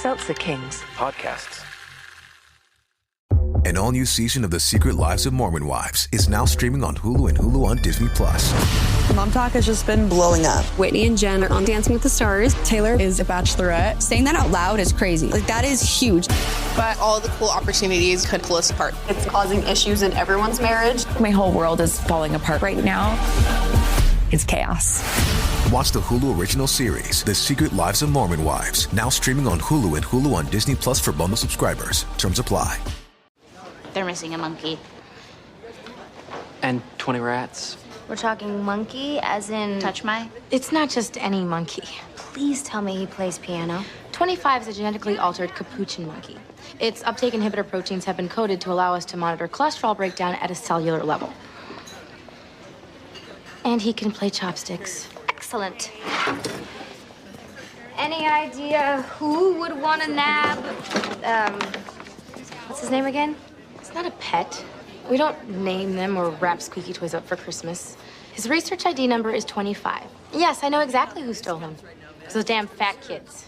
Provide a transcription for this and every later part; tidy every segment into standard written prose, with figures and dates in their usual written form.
Seltzer Kings. Podcasts. An all-new season of The Secret Lives of Mormon Wives is now streaming on Hulu and Hulu on Disney+. Mom Talk has just been blowing up. Whitney and Jen are on Dancing with the Stars. Taylor is a bachelorette. Saying that out loud is crazy. Like, that is huge. But all the cool opportunities could pull us apart. It's causing issues in everyone's marriage. My whole world is falling apart right now. It's chaos. Watch the Hulu original series, The Secret Lives of Mormon Wives, now streaming on Hulu and Hulu on Disney Plus for bundle subscribers. Terms apply. They're missing a monkey. And 20 rats. We're talking monkey as in... Touch my? It's not just any monkey. Please tell me he plays piano. 25 is a genetically altered capuchin monkey. Its uptake inhibitor proteins have been coded to allow us to monitor cholesterol breakdown at a cellular level. And he can play chopsticks. Excellent. Any idea who would want to nab... what's his name again? It's not a pet. We don't name them or wrap squeaky toys up for Christmas. His research ID number is 25. Yes, I know exactly who stole him. It's those damn fat kids.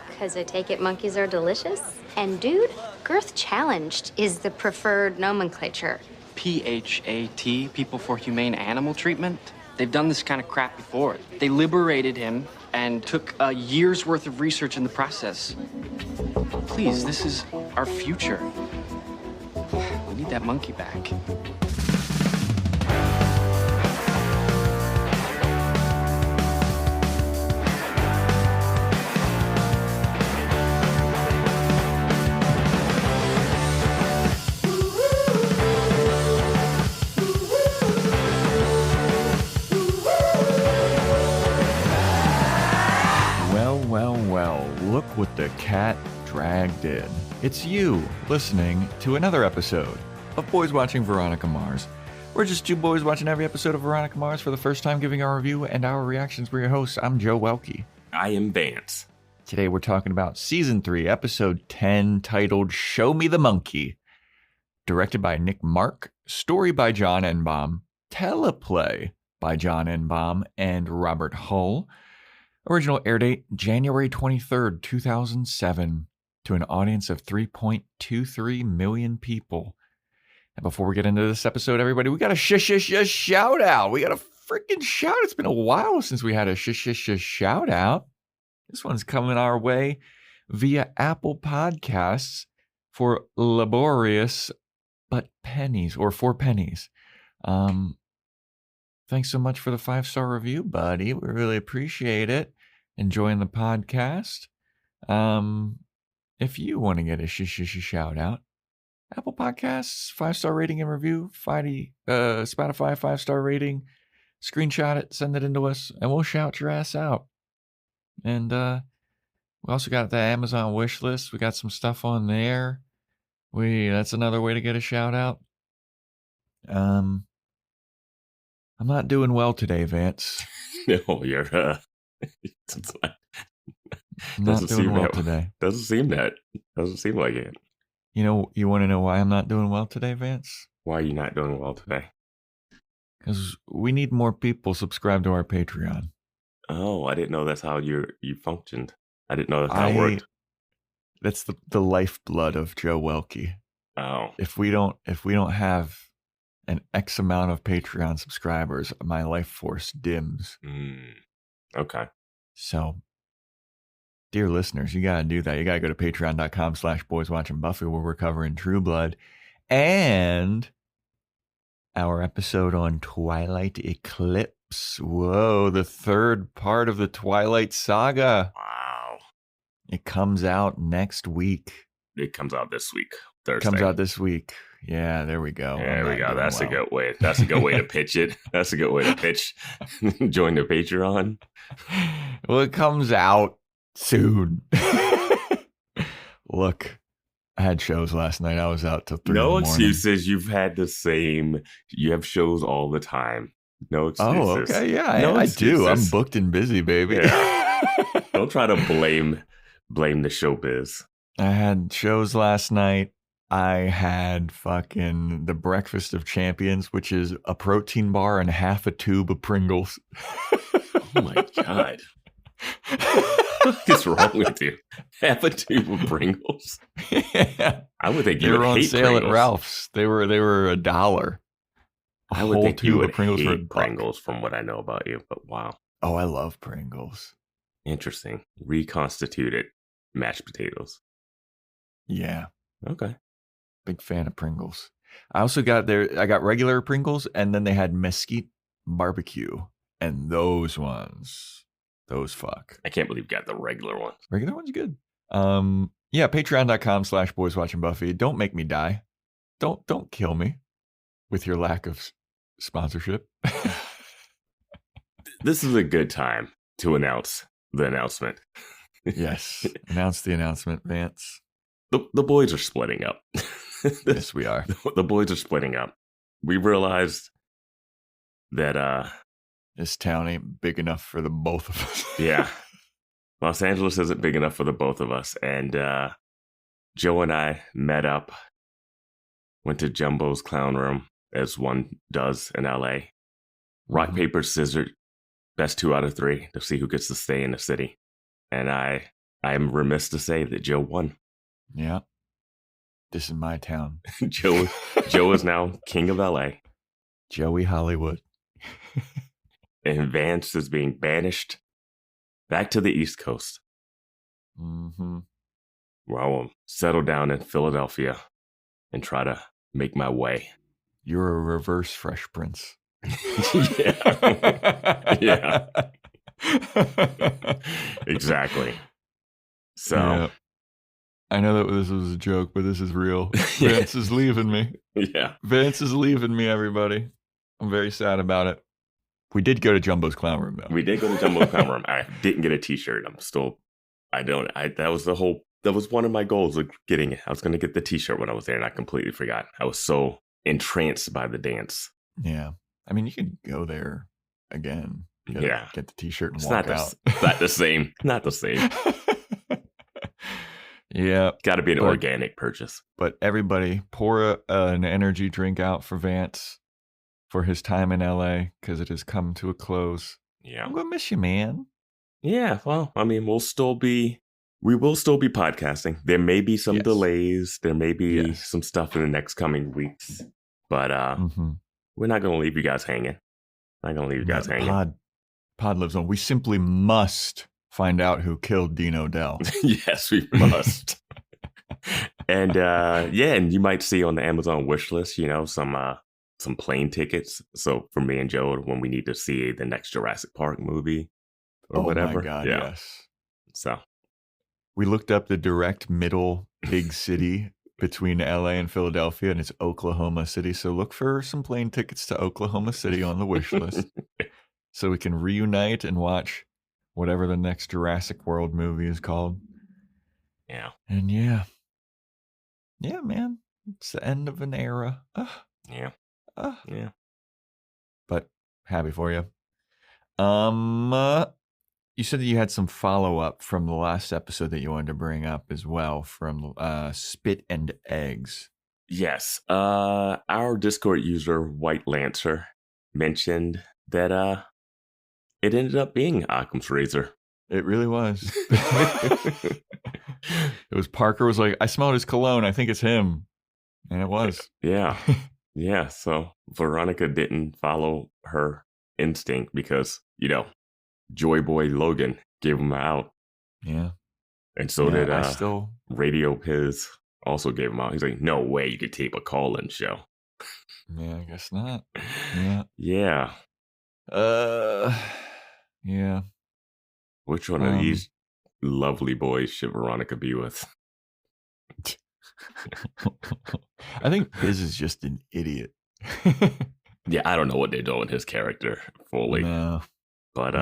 Because I take it monkeys are delicious? And dude, girth challenged is the preferred nomenclature. PHAT, People for Humane Animal Treatment. They've done this kind of crap before. They liberated him and took a year's worth of research in the process. Please, this is our future. We need that monkey back. Well, look what the cat dragged in. It's you listening to another episode of Boys Watching Veronica Mars. We're just two boys watching every episode of Veronica Mars for the first time, giving our review and our reactions. We're your hosts. I'm Joe Welke. I am Vance. Today we're talking about Season 3, Episode 10, titled Show Me the Monkey. Directed by Nick Mark, story by John Enbaum, teleplay by John Enbaum and Robert Hull. Original air date, January 23rd, 2007, to an audience of 3.23 million people. And before we get into this episode, everybody, we got a shout out. We got a freaking shout. It's been a while since we had a shout out. This one's coming our way via Apple Podcasts for laborious but pennies, or 4 pennies. Thanks so much for the 5-star review, buddy. We really appreciate it. Enjoying the podcast. If you want to get a shout out, Apple Podcasts, 5-star rating and review, Spotify 5-star rating, screenshot it, send it into us, and we'll shout your ass out. And we also got the Amazon wish list. We got some stuff on there. That's another way to get a shout out. I'm not doing well today, Vance. No, you're not doing well today. Doesn't seem like it. You want to know why I'm not doing well today, Vance? Why are you not doing well today? Because we need more people subscribed to our Patreon. Oh, I didn't know that's how you functioned. I didn't know that's how it worked. That's the lifeblood of Joe Welke. Oh. If we don't have an X amount of Patreon subscribers, my life force dims. Okay. So, dear listeners, you got to do that. You got to go to patreon.com/boyswatchingbuffy, where we're covering True Blood and our episode on Twilight Eclipse. Whoa, the third part of the Twilight Saga. Wow. It comes out next week. It comes out this week. Thursday. Comes out this week. Yeah, there we go. There we go. That's a good way. That's a good way to pitch it. That's a good way to pitch. Join the Patreon. Well, it comes out soon. Look, I had shows last night. I was out till 3 No in the excuses. You've had the same. You have shows all the time. No excuses. Oh, okay. Yeah, no I do. I'm booked and busy, baby. Yeah. Don't try to blame the showbiz. I had shows last night. I had fucking the Breakfast of Champions, which is a protein bar and half a tube of Pringles. Oh my God. What is wrong with you? Half a tube of Pringles. Yeah. I would think They you were would on hate sale Pringles. at Ralph's. They were $1. A I would whole think you tube would of Pringles for hate $1. Pringles from what I know about you, but wow. Oh, I love Pringles. Interesting. Reconstituted mashed potatoes. Yeah. Okay. Big fan of Pringles. I also got I got regular Pringles, and then they had mesquite barbecue. And those ones, those fuck. I can't believe you got the regular ones. Regular one's good. Yeah, patreon.com/boyswatchingbuffy. Don't make me die. Don't kill me with your lack of sponsorship. This is a good time to announce the announcement. Yes. Announce the announcement, Vance. The boys are splitting up. Yes, we are. The boys are splitting up. We realized that this town ain't big enough for the both of us. Yeah. Los Angeles isn't big enough for the both of us. And Joe and I met up, went to Jumbo's Clown Room, as one does in LA. Rock, paper, scissors, best 2 out of 3 to see who gets to stay in the city. And I'm remiss to say that Joe won. Yeah. This is my town. Joe is now king of LA. Joey Hollywood. And Vance is being banished back to the East Coast. Mm-hmm. Where I will settle down in Philadelphia and try to make my way. You're a reverse Fresh Prince. Yeah. Yeah. Exactly. So. Yeah. I know that this was a joke, but this is real. Vance is leaving me. Yeah. Vance is leaving me, everybody. I'm very sad about it. We did go to Jumbo's Clown Room, though. We did go to Jumbo's Clown Room. I didn't get a t-shirt. That was one of my goals of getting it. I was going to get the t-shirt when I was there, and I completely forgot. I was so entranced by the dance. Yeah. I mean, you could go there again. Get the t-shirt and walk out. Not the same. Not the same. Yeah. Got to be an organic purchase. But everybody, pour an energy drink out for Vance for his time in LA, because it has come to a close. Yeah. I'm going to miss you, man. Yeah. Well, I mean, we will still be podcasting. There may be some delays. There may be some stuff in the next coming weeks. But we're not going to leave you guys hanging. Pod lives on. We simply must find out who killed Dean O'Dell. Yes, we must. And and you might see on the Amazon wish list, some plane tickets. So for me and Joe, when we need to see the next Jurassic Park movie or whatever. Oh my God, yes. So we looked up the direct middle big city between LA and Philadelphia, and it's Oklahoma City. So look for some plane tickets to Oklahoma City on the wish list so we can reunite and watch whatever the next Jurassic World movie is called. Yeah. And yeah, man, it's the end of an era. Yeah. But happy for you. You said that you had some follow-up from the last episode that you wanted to bring up as well, from Spit and Eggs. Yes. Our Discord user, White Lancer, mentioned that it ended up being Occam's razor. It really was. It was Parker was like, I smelled his cologne. I think it's him. And it was. Yeah. Yeah. So Veronica didn't follow her instinct because, Joy Boy Logan gave him out. Yeah. And so did still Radio Piz also gave him out. He's like, no way you could tape a call-in show. Yeah, I guess not. Yeah. Yeah. Yeah. Which one of these lovely boys should Veronica be with? I think Piz is just an idiot. Yeah, I don't know what they're doing with his character fully. No. But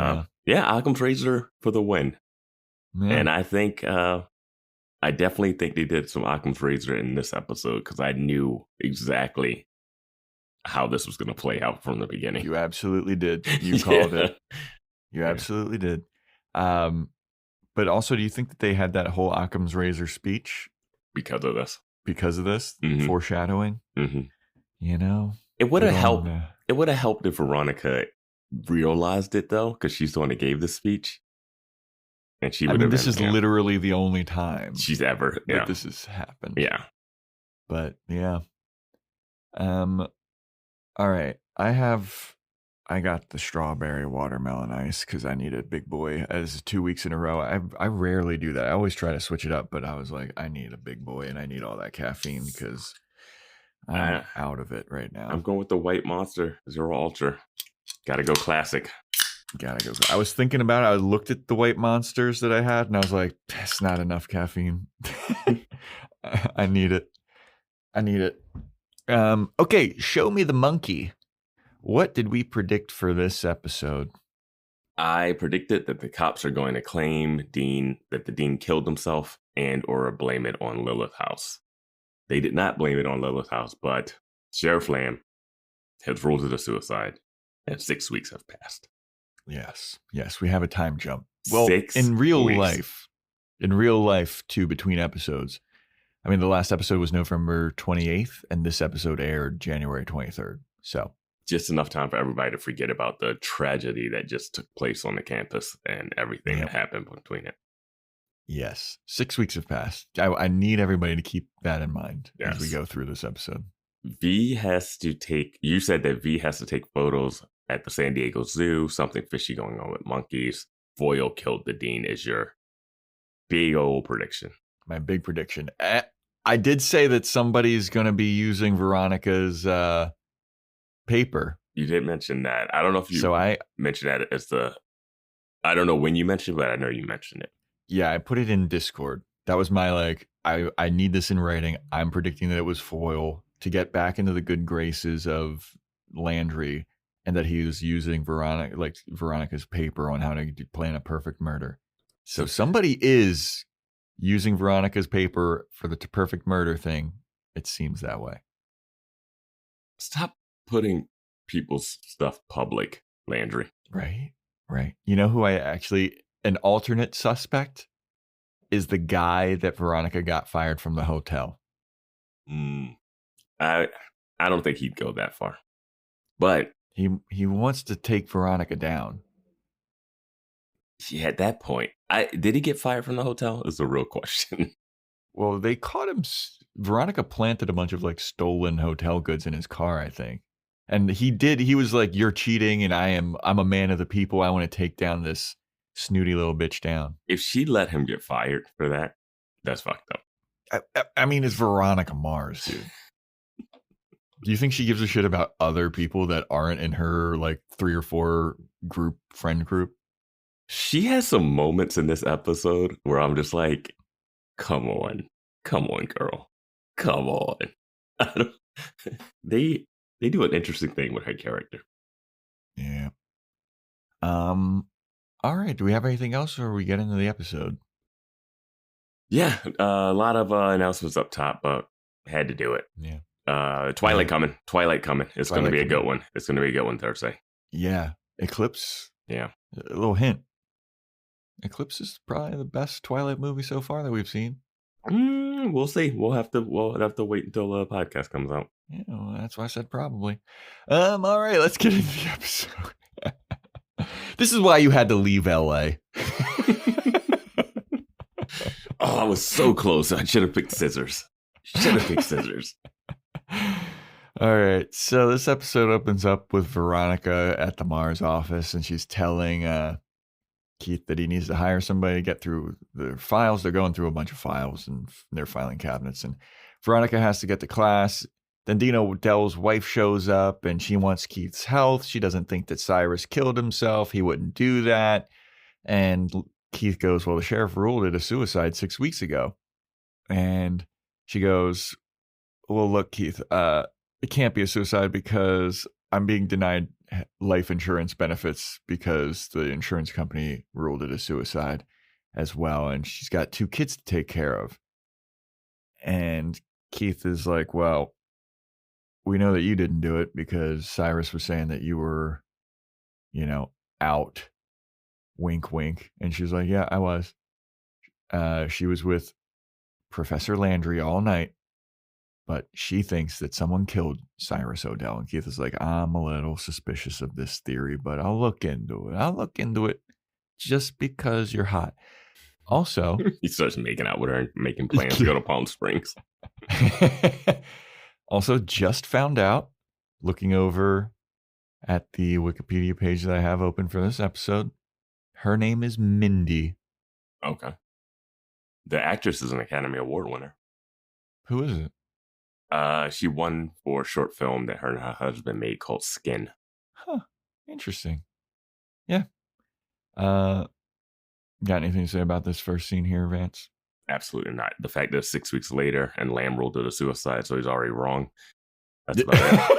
Occam's razor for the win. Yeah. And I think I definitely think they did some Occam's razor in this episode because I knew exactly how this was going to play out from the beginning. You absolutely did. You called it. You absolutely did. But also, do you think that they had that whole Occam's razor speech because of this? Mm-hmm. Foreshadowing. Mm-hmm. It would have helped. It would have helped if Veronica realized it though, because she's the one that gave the speech. And she I would mean, have this been, is you know, literally the only time she's ever, that this has happened. Yeah. But yeah. All right. I got the strawberry watermelon ice because I need a big boy. As 2 weeks in a row. I rarely do that. I always try to switch it up, but I was like, I need a big boy and I need all that caffeine because I'm out of it right now. I'm going with the White Monster Zero Ultra. Gotta go classic. Gotta go. I was thinking about it. I looked at the White Monsters that I had and I was like, that's not enough caffeine. I need it. Okay, show me the monkey. What did we predict for this episode? I predicted that the cops are going to claim that the dean killed himself and or blame it on Lilith House. They did not blame it on Lilith House, but Sheriff Lamb has ruled it a suicide, and 6 weeks have passed. Yes, we have a time jump. Well, 6 in real weeks. life, too, between episodes. I mean, the last episode was November 28th, and this episode aired January 23rd. So just enough time for everybody to forget about the tragedy that just took place on the campus and everything that happened between it. Yes, 6 weeks have passed. I need everybody to keep that in mind as we go through this episode. You said that V has to take photos at the San Diego Zoo, something fishy going on with monkeys. Foyle killed the dean is your big old prediction. My big prediction. I did say that somebody's going to be using Veronica's paper. You did mention that. I don't know if you mentioned that as I don't know when you mentioned it, but I know you mentioned it. Yeah, I put it in Discord. That was my I need this in writing. I'm predicting that it was Foyle to get back into the good graces of Landry and that he was using Veronica's paper on how to plan a perfect murder. So somebody is using Veronica's paper for the perfect murder thing. It seems that way. Stop putting people's stuff public, Landry. Right. You know who an alternate suspect is the guy that Veronica got fired from the hotel. I don't think he'd go that far. But he wants to take Veronica down. Yeah, at that point, did he get fired from the hotel? Is the real question. Well, they caught him. Veronica planted a bunch of stolen hotel goods in his car, I think. And he was like, you're cheating and I'm a man of the people. I want to take down this snooty little bitch down. If she let him get fired for that, that's fucked up. I mean, it's Veronica Mars, dude. Do you think she gives a shit about other people that aren't in her 3 or 4 friend group? She has some moments in this episode where I'm just like, come on, girl. Come on. They do an interesting thing with her character. Yeah. All right. Do we have anything else or we get into the episode? Yeah. A lot of announcements up top, but had to do it. Yeah. Twilight coming. It's going to be a good one. It's going to be a good one Thursday. Yeah. Eclipse. Yeah. A little hint. Eclipse is probably the best Twilight movie so far that we've seen. We'll see. We'll have to wait until the podcast comes out. Yeah, well, that's why I said probably. All right, let's get into the episode. This is why you had to leave LA. Oh, I was so close. I should have picked scissors. All right, so this episode opens up with Veronica at the Mars office, and she's telling Keith that he needs to hire somebody to get through their files. They're going through a bunch of files and their filing cabinets, and Veronica has to get to class. Then Dino Dell's wife shows up, and she wants Keith's health. She doesn't think that Cyrus killed himself. He wouldn't do that. And Keith goes, well, the sheriff ruled it a suicide 6 weeks ago. And she goes, well, look, Keith, it can't be a suicide because I'm being denied life insurance benefits because the insurance company ruled it a suicide as well. And she's got 2 kids to take care of. And Keith is like, well, we know that you didn't do it because Cyrus was saying that you were, out. Wink, wink. And she's like, yeah, I was. She was with Professor Landry all night, but she thinks that someone killed Cyrus O'Dell. And Keith is like, I'm a little suspicious of this theory, but I'll look into it. Just because you're hot. Also, he starts making out with her and making plans to go to Palm Springs. also just found out, looking over at the Wikipedia page that I have open for this episode, her name is Mindy. Okay. The actress is an Academy Award winner. Who is it? She won for a short film that her and her husband made called Skin. Huh. Interesting. Yeah. Got anything to say about this first scene here, Vance? Absolutely not. The fact that 6 weeks later and Lamb ruled it a suicide, so he's already wrong. That's about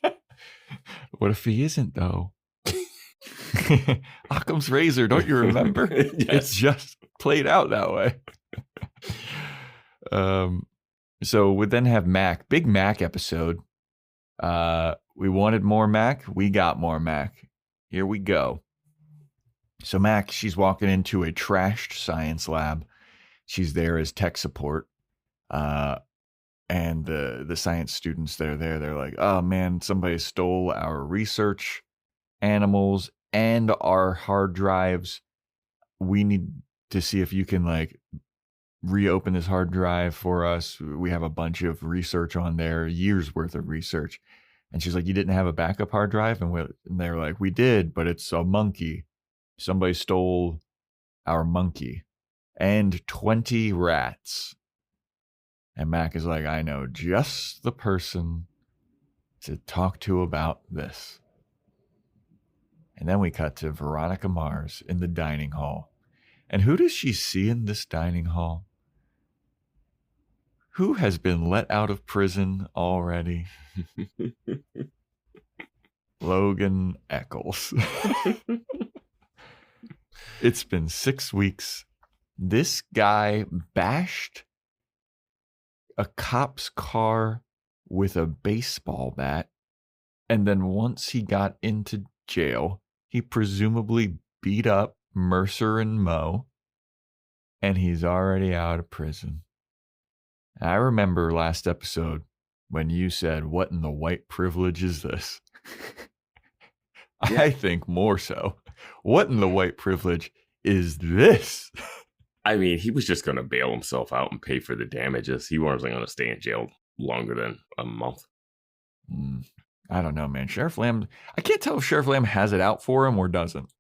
it. What if he isn't, though? Occam's razor, don't you remember? Yes. It's just played out that way. So we then have Mac, big Mac episode. We wanted more Mac. We got more Mac. Here we go. So Mac, she's walking into a trashed science lab. She's there as tech support. And the science students that are there, they're like, oh man, somebody stole our research animals and our hard drives. We need to see if you can like reopen this hard drive for us. We have a bunch of research on there, years worth of research. And she's like, you didn't have a backup hard drive? And they're like, we did, but it's a monkey. Somebody stole our monkey and 20 rats. And Mac is like, I know just the person to talk to about this. And then we cut to Veronica Mars in the dining hall. And who does she see in this dining hall? Who has been let out of prison already? Logan Eccles. It's been 6 weeks. This guy bashed a cop's car with a baseball bat, and then once he got into jail, he presumably beat up Mercer and Mo, and he's already out of prison. I remember last episode when you said, what in the white privilege is this? I think more so. What in the white privilege is this? I mean, he was just going to bail himself out and pay for the damages. He wasn't going to stay in jail longer than a month. I don't know, man. Sheriff Lamb, I can't tell if Sheriff Lamb has it out for him or doesn't.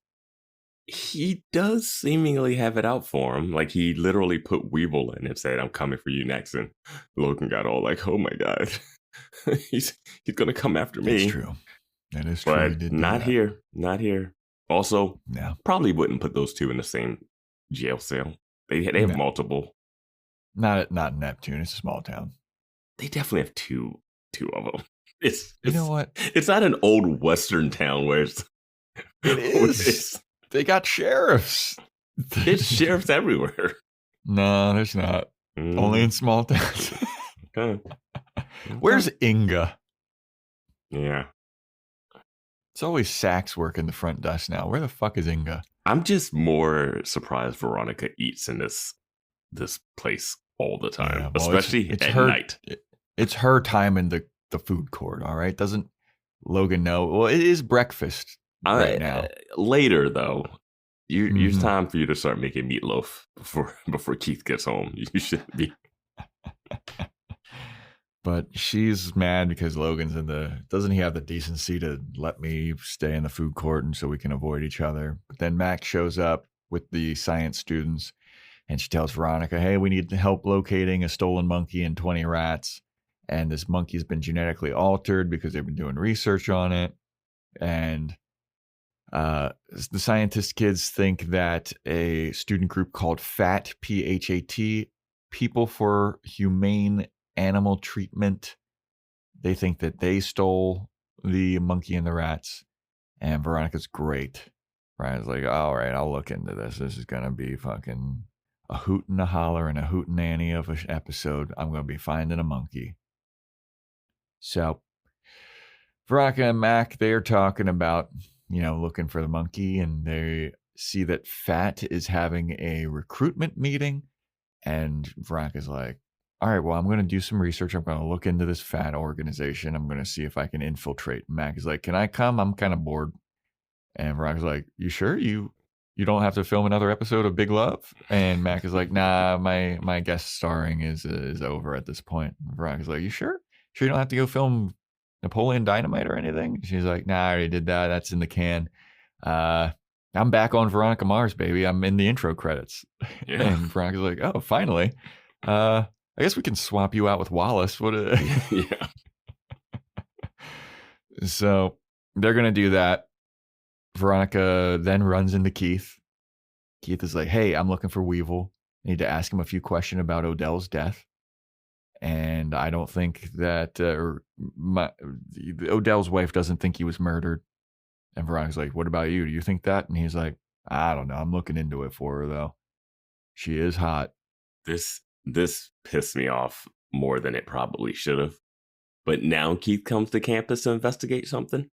He does seemingly have it out for him. Like, he literally put Weevil in and said, I'm coming for you next. And Logan got all like, oh my God, he's going to come after me. That's true. That is true. But not here. Not here. Also, probably wouldn't put those two in the same jail cell. They have multiple. Not in Neptune. It's a small town. They definitely have two of them. It's you know what? It's not an old Western town where it's. It is. They got sheriffs. There's sheriffs everywhere. No, there's not. Only in small towns. Where's Inga? Yeah. It's always Sax working the front desk now. Where the fuck is Inga? I'm just more surprised Veronica eats in this place all the time, yeah, well, especially it's at her, night. It's her time in the food court, all right? Doesn't Logan know? Well, it is breakfast right now. Later, though, it's time for you to start making meatloaf before Keith gets home. You should be. But she's mad because Logan's doesn't he have the decency to let me stay in the food court and so we can avoid each other? But then Mac shows up with the science students and she tells Veronica, hey, we need help locating a stolen monkey and 20 rats. And this monkey's been genetically altered because they've been doing research on it. And the scientist kids think that a student group called Phat, P-H-A-T, People for Humane Animal Treatment, they think that they stole the monkey and the rats. And Veronica's great. Brian's like, all right, I'll look into this. This is going to be fucking a hoot and a holler and a hootenanny of an episode. I'm going to be finding a monkey. So Veronica and Mac, they're talking about, looking for the monkey, and they see that Phat is having a recruitment meeting. And Veronica's like, all right, well, I'm going to do some research. I'm going to look into this Phat organization. I'm going to see if I can infiltrate. Mac is like, can I come? I'm kind of bored. And Veronica's like, you sure? You you don't have to film another episode of Big Love? And Mac is like, nah, my guest starring is over at this point. And Veronica's like, you sure? Sure you don't have to go film Napoleon Dynamite or anything? She's like, nah, I already did that. That's in the can. I'm back on Veronica Mars, baby. I'm in the intro credits. Yeah. And Veronica's like, oh, finally. I guess we can swap you out with Wallace. What Yeah. So they're going to do that. Veronica then runs into Keith. Keith is like, hey, I'm looking for Weevil. I need to ask him a few questions about Odell's death. And I don't think that Odell's wife doesn't think he was murdered. And Veronica's like, what about you? Do you think that? And he's like, I don't know. I'm looking into it for her, though. She is hot. This pissed me off more than it probably should have. But now Keith comes to campus to investigate something.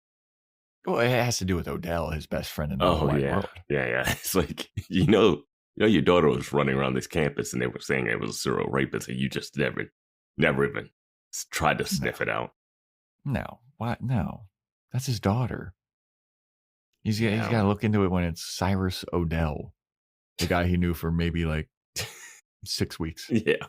Well, it has to do with Odell, his best friend in the whole wide world. Yeah. It's like, your daughter was running around this campus and they were saying it was a serial rapist and you just never even tried to sniff it out. No. What? No. That's his daughter. He's got to look into it when it's Cyrus Odell, the guy he knew for maybe like 6 weeks. Yeah.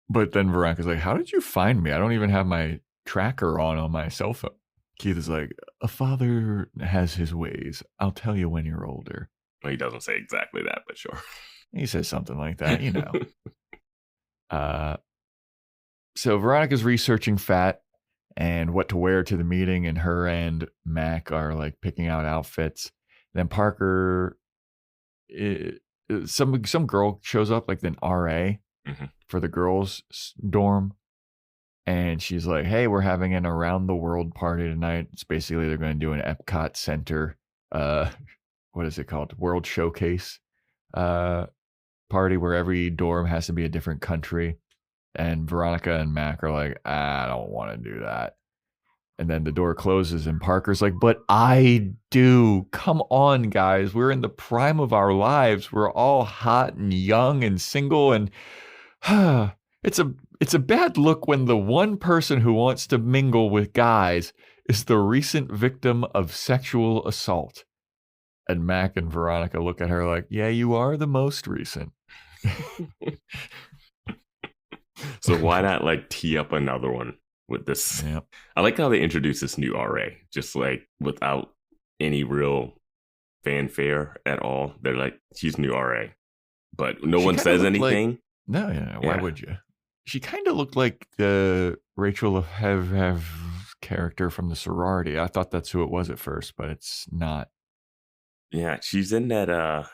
But then Veronica's like, how did you find me? I don't even have my tracker on my cell phone. Keith is like, a father has his ways. I'll tell you when you're older. Well, he doesn't say exactly that, but sure. He says something like that, So Veronica's researching Phat and what to wear to the meeting, and her and Mac are like picking out outfits. Then Parker, some girl shows up, like an RA for the girls' dorm. And she's like, hey, we're having an around the world party tonight. It's basically they're going to do an Epcot Center, what is it called? World Showcase party where every dorm has to be a different country. And Veronica and Mac are like, I don't want to do that. And then the door closes and Parker's like, but I do. Come on, guys. We're in the prime of our lives. We're all hot and young and single. And it's a bad look when the one person who wants to mingle with guys is the recent victim of sexual assault. And Mac and Veronica look at her like, yeah, you are the most recent. So why not like tee up another one with this? Yep. I like how they introduce this new RA, just like without any real fanfare at all. They're like, she's new RA, but no one says anything. Like, why would you? She kind of looked like the Rachel have character from the sorority. I thought that's who it was at first, but it's not. Yeah, she's in that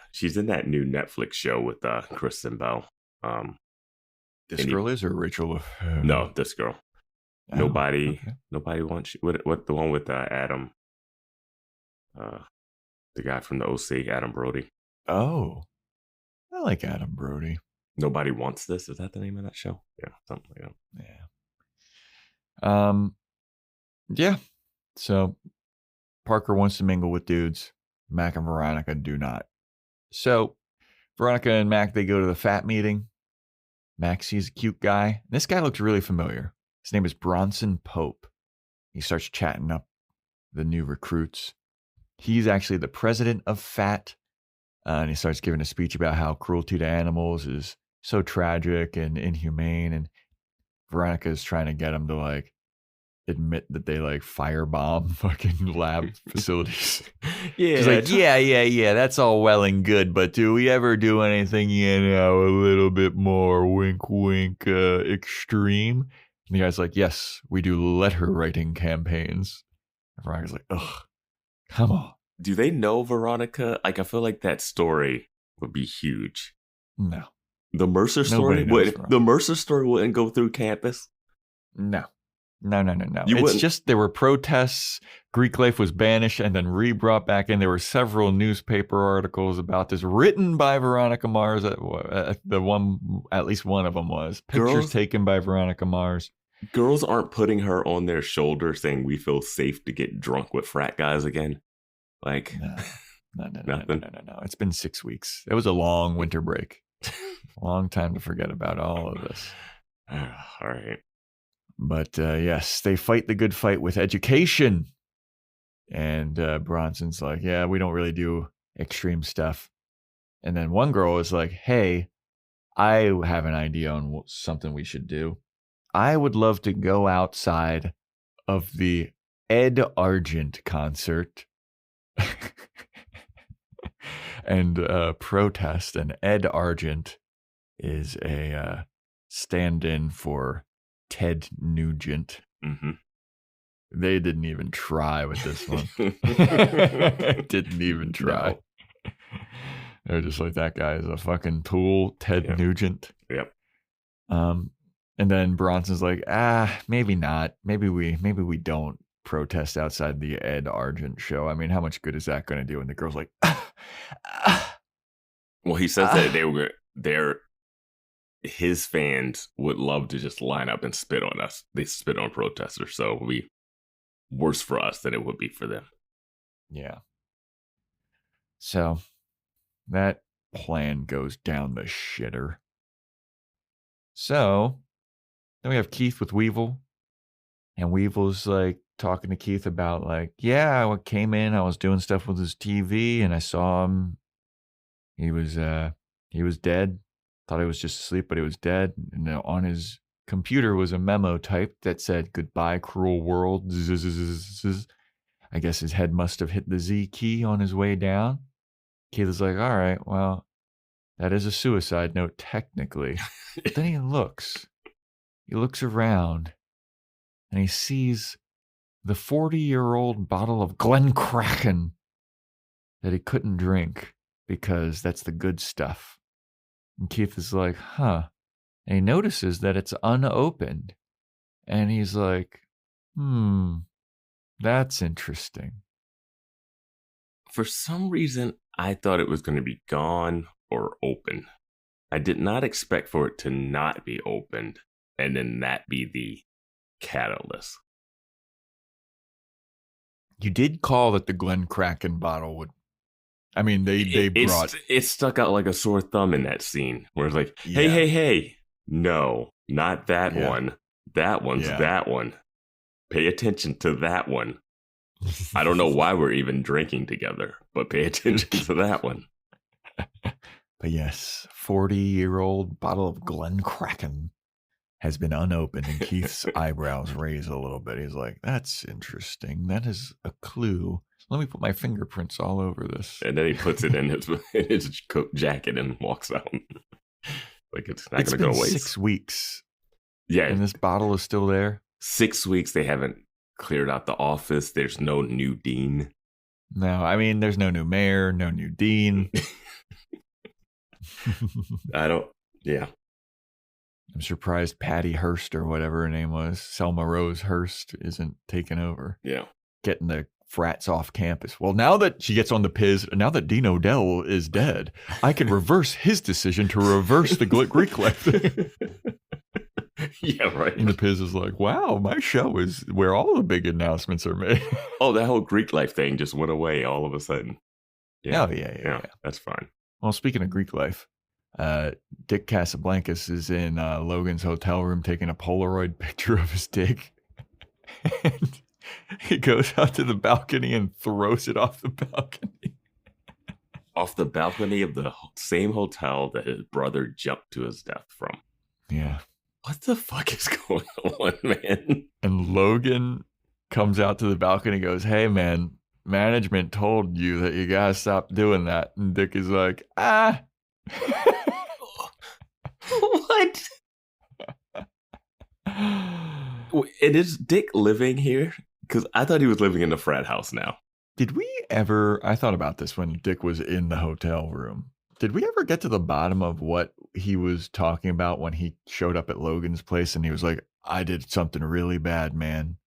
new Netflix show with Kristen Bell. This girl is, or Rachel? No, this girl. Oh, nobody okay. wants what the one with Adam, the guy from the OC, Adam Brody. Oh, I like Adam Brody. Nobody Wants This. Is that the name of that show? Yeah, something like that. Yeah. Yeah. So Parker wants to mingle with dudes. Mac and Veronica do not. So Veronica and Mac, they go to the Phat meeting. Mac sees a cute guy. This guy looks really familiar. His name is Bronson Pope. He starts chatting up the new recruits. He's actually the president of Phat. And he starts giving a speech about how cruelty to animals is so tragic and inhumane. And Veronica is trying to get him to like admit that they like firebomb fucking lab facilities. Yeah. She's like, yeah, that's all well and good, but do we ever do anything, a little bit more wink, extreme? And the guy's like, yes, we do letter writing campaigns. And Veronica's like, ugh, come on. Do they know Veronica? Like, I feel like that story would be huge. No. The Mercer story? The Mercer story wouldn't go through campus? No. It's just there were protests. Greek life was banished and then re-brought back in. There were several newspaper articles about this written by Veronica Mars. At least one of them was. Pictures taken by Veronica Mars. Girls aren't putting her on their shoulder saying we feel safe to get drunk with frat guys again. Like, no. Nothing. No. It's been 6 weeks. It was a long winter break. Long time to forget about all of this. All right. But yes, they fight the good fight with education. And Bronson's like, yeah, we don't really do extreme stuff. And then one girl was like, hey, I have an idea on something we should do. I would love to go outside of the Ed Argent concert and protest. And Ed Argent is a stand-in for Ted Nugent. Mm-hmm. They didn't even try with this one. Didn't even try. No. They're just like, that guy is a fucking tool, Ted Nugent. Yep. And then Bronson's like, maybe not. Maybe we don't protest outside the Ed Argent show. I mean, how much good is that going to do? And the girl's like, well, he says that his fans would love to just line up and spit on us. They spit on protesters, so it would be worse for us than it would be for them. Yeah. So that plan goes down the shitter. So then we have Keith with Weevil. And Weevil's like talking to Keith about like, yeah, I came in, I was doing stuff with his TV and I saw him. He was dead. Thought he was just asleep, but he was dead. And on his computer was a memo typed that said, goodbye, cruel world. I guess his head must have hit the Z key on his way down. Keith is like, all right, well, that is a suicide note technically. But then he looks around and he sees the 40-year-old bottle of Glenkraken that he couldn't drink because that's the good stuff. And Keith is like, huh. And he notices that it's unopened. And he's like, that's interesting. For some reason, I thought it was going to be gone or open. I did not expect for it to not be opened and then that be the catalyst. You did call that the Glenkraken bottle would. I mean, they brought. It stuck out like a sore thumb in that scene where it's like, hey. No, not that one. That one's that one. Pay attention to that one. I don't know why we're even drinking together, but pay attention to that one. But yes, 40-year-old bottle of Glenkraken has been unopened, and Keith's eyebrows raise a little bit. He's like, that's interesting. That is a clue. Let me put my fingerprints all over this. And then he puts it in his coat jacket and walks out. Like it's not going to go waste. 6 weeks. Yeah. And this bottle is still there. 6 weeks. They haven't cleared out the office. There's no new dean. No, I mean, there's no new mayor, no new dean. Yeah. I'm surprised Patty Hearst or whatever her name was, Selma Rose Hearst, isn't taking over. Yeah. Getting the frats off campus. Well, now that she gets on the Piz, now that Dean Odell is dead, I can reverse his decision to reverse the Greek life. Yeah, right. And the Piz is like, wow, my show is where all the big announcements are made. Oh, that whole Greek life thing just went away all of a sudden. Yeah. Oh, yeah. That's fine. Well, speaking of Greek life, Dick Casablancas is in Logan's hotel room taking a Polaroid picture of his dick. And he goes out to the balcony and throws it off the balcony. Off the balcony of the same hotel that his brother jumped to his death from. Yeah. What the fuck is going on, man? And Logan comes out to the balcony and goes, hey, man, management told you that you gotta stop doing that. And Dick is like, What? And is Dick living here? Because I thought he was living in the frat house now. Did we ever, I thought about this when Dick was in the hotel room. Did we ever get to the bottom of what he was talking about when he showed up at Logan's place and he was like, I did something really bad, man?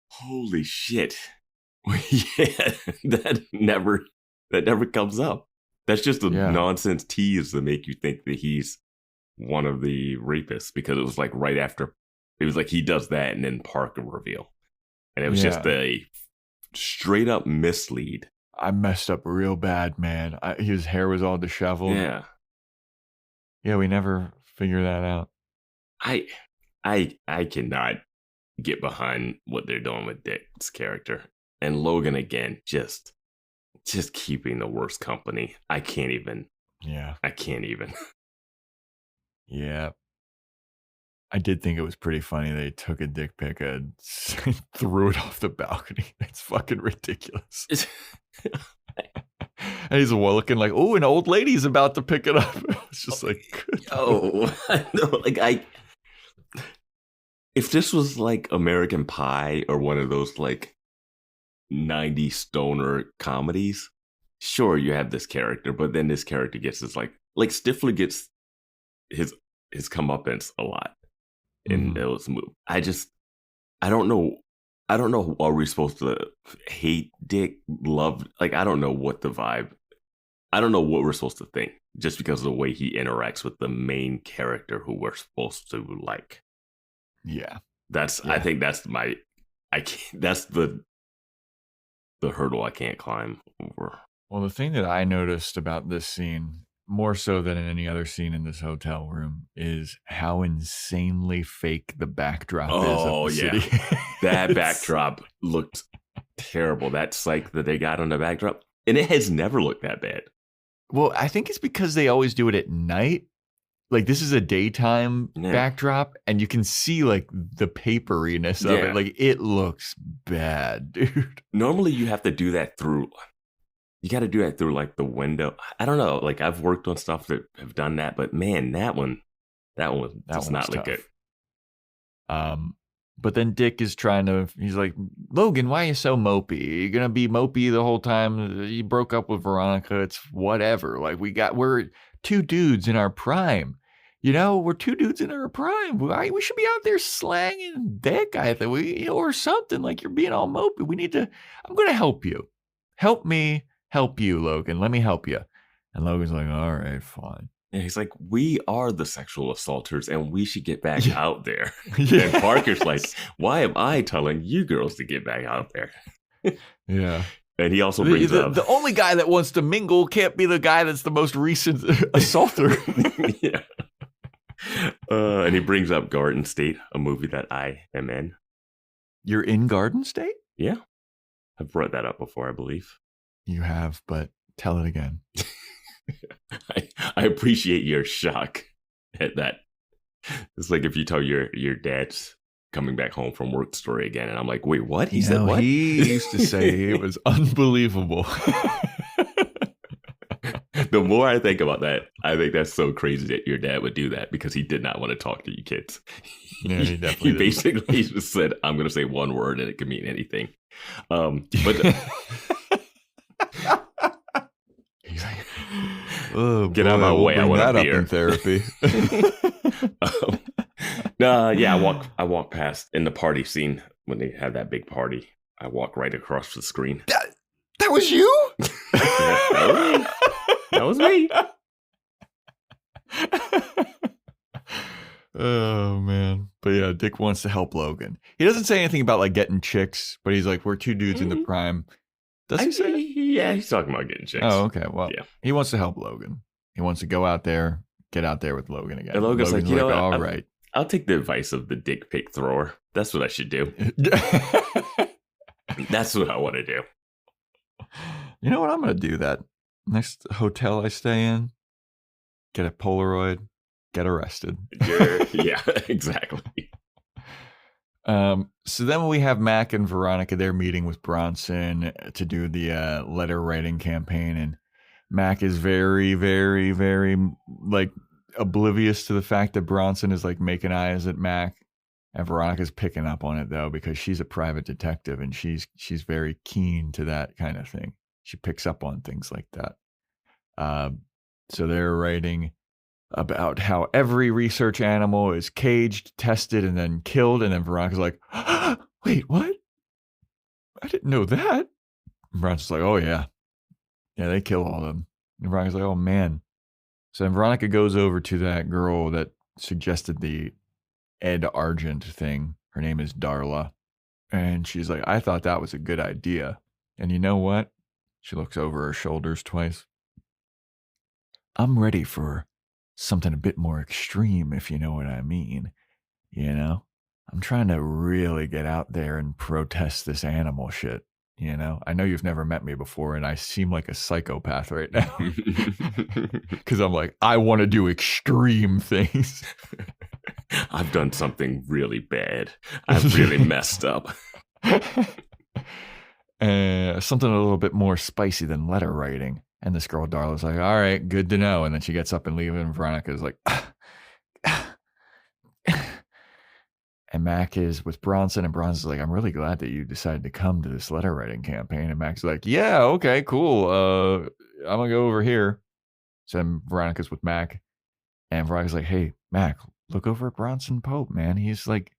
Holy shit. Yeah, that never comes up. That's just a nonsense tease to make you think that he's one of the rapists, because it was like right after, it was like he does that and then Park will reveal. And it was just a straight up mislead. I messed up real bad, man. His hair was all disheveled. Yeah. Yeah, we never figured that out. I cannot get behind what they're doing with Dick's character. And Logan, again, just just keeping the worst company. I can't even. Yeah. Yeah. I did think it was pretty funny. They took a dick pic and threw it off the balcony. It's fucking ridiculous. And he's looking like, oh, an old lady's about to pick it up. It's just like, I know. Like, if this was like American Pie or one of those like 90s stoner comedies, sure, you have this character, but then this character gets this like Stifler gets his comeuppance a lot in those movies. I don't know. Are we supposed to hate Dick, love? Like, I don't know what the vibe. I don't know what we're supposed to think just because of the way he interacts with the main character who we're supposed to like. Yeah. I think that's that's the hurdle I can't climb over. Well, the thing that I noticed about this scene, more so than in any other scene in this hotel room, is how insanely fake the backdrop is of the city. That backdrop looked terrible. That psych that they got on the backdrop. And it has never looked that bad. Well, I think it's because they always do it at night. Like, this is a daytime backdrop, and you can see like the paperiness of it. Like, it looks bad, dude. Normally you have to do that through... You got to do that through like the window. I don't know. Like, I've worked on stuff that have done that, but man, that one does not look good. But then Dick is he's like, Logan, why are you so mopey? You're going to be mopey the whole time. You broke up with Veronica. It's whatever. Like, we're two dudes in our prime. You know, we're two dudes in our prime. We should be out there slanging Dick, I think, or something. Like, you're being all mopey. I'm going to help you. Help me. Help you, Logan. Let me help you. And Logan's like, all right, fine. Yeah, he's like, we are the sexual assaulters and we should get back out there. And Parker's like, why am I telling you girls to get back out there? Yeah. And he also brings up... The only guy that wants to mingle can't be the guy that's the most recent assaulter. Yeah. And he brings up Garden State, a movie that I am in. You're in Garden State? Yeah. I've brought that up before, I believe. You have, but tell it again. I appreciate your shock at that. It's like if you tell your dad's coming back home from work story again, and I'm like, wait, what? He said what? He used to say it was unbelievable. The more I think about that, I think that's so crazy that your dad would do that because he did not want to talk to you kids. Yeah, he definitely He basically just said, I'm going to say one word and it can mean anything. But he's like, oh, get out of my way. I want that a up beer. in therapy. I walk past in the party scene when they have that big party. I walk right across the screen. That was you? That was me. Oh, man. But yeah, Dick wants to help Logan. He doesn't say anything about like getting chicks, but he's like, we're two dudes in the prime. Does he say? Yeah, he's talking about getting chicks. Oh, okay. Well, yeah. He wants to help Logan. He wants to go out there, get out there with Logan again. And Logan's like, you know what? All right. I'll take the advice of the dick pic thrower. That's what I should do. That's what I want to do. You know what? I'm going to do that. Next hotel I stay in, get a Polaroid, get arrested. Yeah, exactly. So then we have Mac and Veronica. They're meeting with Bronson to do the letter writing campaign, and Mac is very, very, very like oblivious to the fact that Bronson is like making eyes at Mac, and Veronica's picking up on it though because she's a private detective and she's very keen to that kind of thing. She picks up on things like that. So they're writing about how every research animal is caged, tested, and then killed. And then Veronica's like, wait, what? I didn't know that. And Bronson's like, oh, yeah. Yeah, they kill all of them. And Veronica's like, oh, man. So then Veronica goes over to that girl that suggested the Ed Argent thing. Her name is Darla. And she's like, I thought that was a good idea. And you know what? She looks over her shoulders twice. I'm ready for something a bit more extreme, if you know what I mean. You know? I'm trying to really get out there and protest this animal shit. You know, I know you've never met me before, and I seem like a psychopath right now because I'm like, I want to do extreme things. I've done something really bad. I've really messed up. Something a little bit more spicy than letter writing. And this girl, Darla's like, all right, good to know. And then she gets up and leaves, and Veronica's like, and Mac is with Bronson, and Bronson's like, I'm really glad that you decided to come to this letter writing campaign. And Mac's like, yeah, okay, cool. I'm going to go over here. So then Veronica's with Mac, and Veronica's like, hey, Mac, look over at Bronson Pope, man. He's like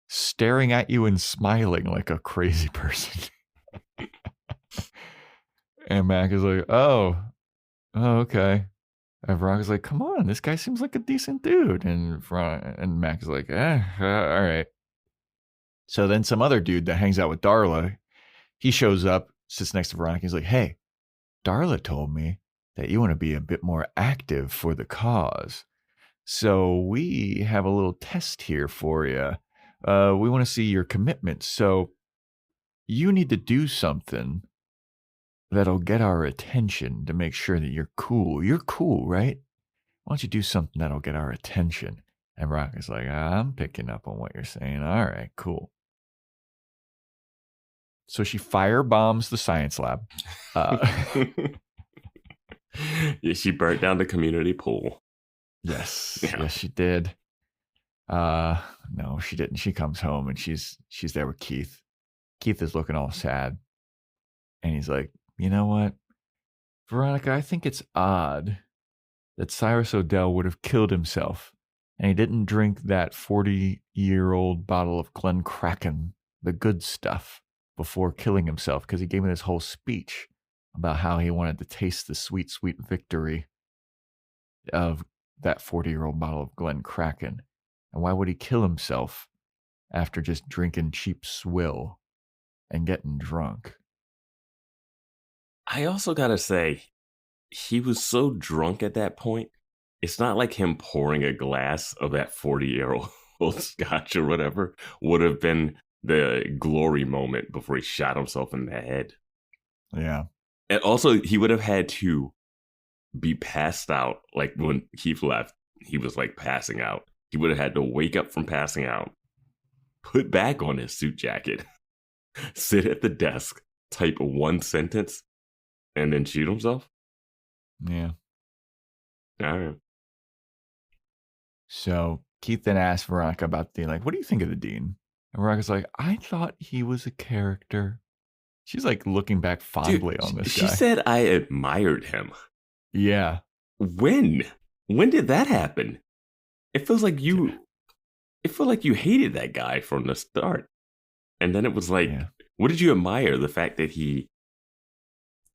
staring at you and smiling like a crazy person. And Mac is like, oh, okay. And Veronica's like, come on, this guy seems like a decent dude. And Mac is like, all right. So then some other dude that hangs out with Darla, he shows up, sits next to Veronica. He's like, hey, Darla told me that you want to be a bit more active for the cause. So we have a little test here for you. We want to see your commitment. So you need to do something that'll get our attention to make sure that you're cool. You're cool, right? Why don't you do something that'll get our attention? And Veronica's like, I'm picking up on what you're saying. All right, cool. So she firebombs the science lab. Yeah, she burnt down the community pool. Yes, yes, she did. No, she didn't. She comes home and she's there with Keith. Keith is looking all sad, and he's like, you know what, Veronica, I think it's odd that Cyrus O'Dell would have killed himself, and he didn't drink that 40-year-old bottle of Glenkraken, the good stuff, before killing himself, because he gave me this whole speech about how he wanted to taste the sweet, sweet victory of that 40-year-old bottle of Glenkraken. And why would he kill himself after just drinking cheap swill and getting drunk? I also gotta say, he was so drunk at that point. It's not like him pouring a glass of that 40-year-old scotch or whatever would have been the glory moment before he shot himself in the head. Yeah. And also, he would have had to be passed out. Like when Keith left, he was like passing out. He would have had to wake up from passing out, put back on his suit jacket, sit at the desk, type one sentence, and then shoot himself? Yeah. All right. So Keith then asked Veronica about the dean. Like, what do you think of the dean? And Veronica's like, I thought he was a character. She's like looking back fondly on this guy. She said I admired him. Yeah. When? When did that happen? It feels like you hated that guy from the start. And then it was like, what did you admire? The fact that he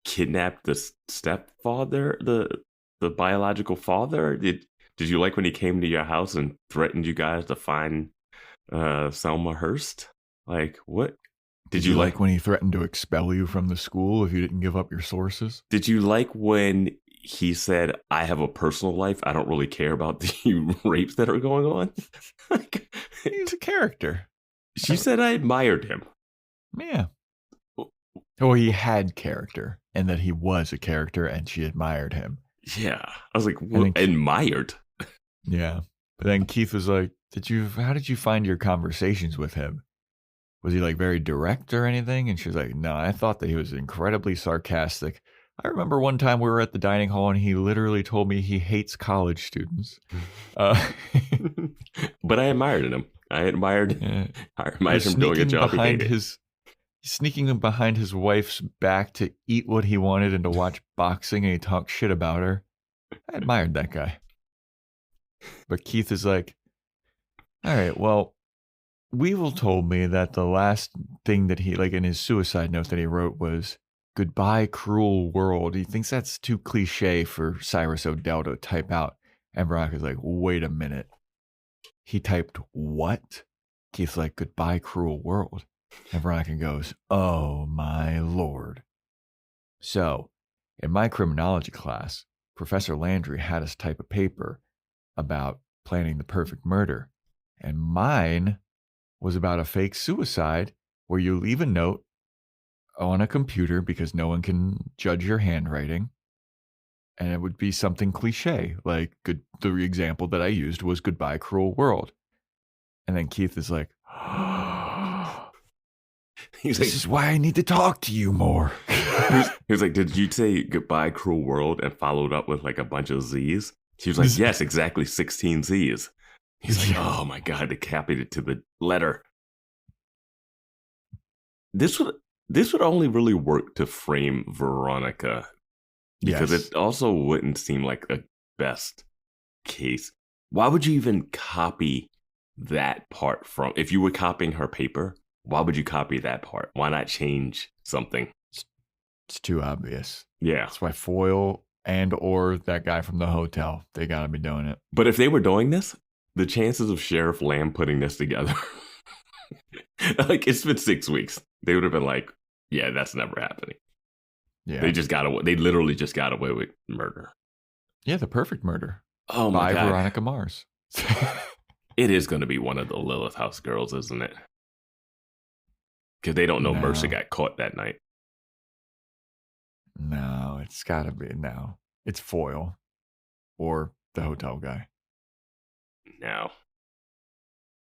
kidnapped the stepfather, the biological father? Did you like when he came to your house and threatened you guys to find Selma Hurst? Like, what? Did you like when he threatened to expel you from the school if you didn't give up your sources? Did you like when he said, I have a personal life, I don't really care about the rapes that are going on? Like, he's a character. She said I admired him. Yeah. Or he had character, and that he was a character, and she admired him. Yeah. I was like, admired? Yeah. But then Keith was like, how did you find your conversations with him? Was he like very direct or anything? And she was like, no, I thought that he was incredibly sarcastic. I remember one time we were at the dining hall and he literally told me he hates college students. But I admired him. I admired him doing a job he hated. Sneaking him behind his wife's back to eat what he wanted and to watch boxing, and he talked shit about her. I admired that guy. But Keith is like, all right, well, Weevil told me that the last thing that he, like in his suicide note that he wrote was, goodbye, cruel world. He thinks that's too cliche for Cyrus O'Dell to type out. And Veronica's like, wait a minute. He typed what? Keith's like, goodbye, cruel world. And Veronica goes, oh my Lord. So, in my criminology class, Professor Landry had us type a paper about planning the perfect murder. And mine was about a fake suicide where you leave a note on a computer because no one can judge your handwriting. And it would be something cliche, like the example that I used was Goodbye, Cruel World. And then Keith is like, this is why I need to talk to you more. He was like, did you say Goodbye, Cruel World and followed up with like a bunch of Z's? She was like, yes, exactly 16 Z's. He's like, oh my God, they copied it to the letter. This would only really work to frame Veronica. Because it also wouldn't seem like a best case. Why would you even copy that part from, if you were copying her paper, why would you copy that part? Why not change something? It's too obvious. Yeah. That's why Foyle and or that guy from the hotel, they got to be doing it. But if they were doing this, the chances of Sheriff Lamb putting this together, like it's been 6 weeks, they would have been like, yeah, that's never happening. Yeah. They literally just got away with murder. Yeah, the perfect murder. Oh my God. By Veronica Mars. It is going to be one of the Lilith House girls, isn't it? Because they don't know Mercer got caught that night. No, it's got to be. No, it's Foyle or the hotel guy. No.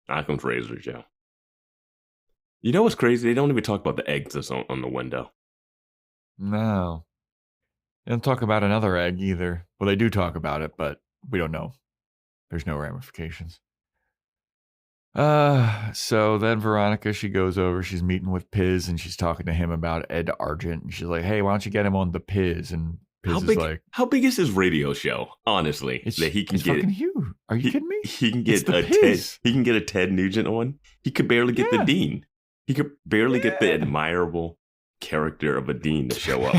Occam's razor, Joe. You know what's crazy? They don't even talk about the eggs that's on the window. No. They don't talk about another egg either. Well, they do talk about it, but we don't know. There's no ramifications. So then Veronica, she goes over, she's meeting with Piz and she's talking to him about Ed Argent. And she's like, hey, why don't you get him on the Piz? And Piz is like, how big is his radio show? Honestly, that he can it's get. Fucking huge. Are you kidding me? He can get he can get a Ted Nugent on. He could barely get the dean. He could barely get the admirable character of a dean to show up.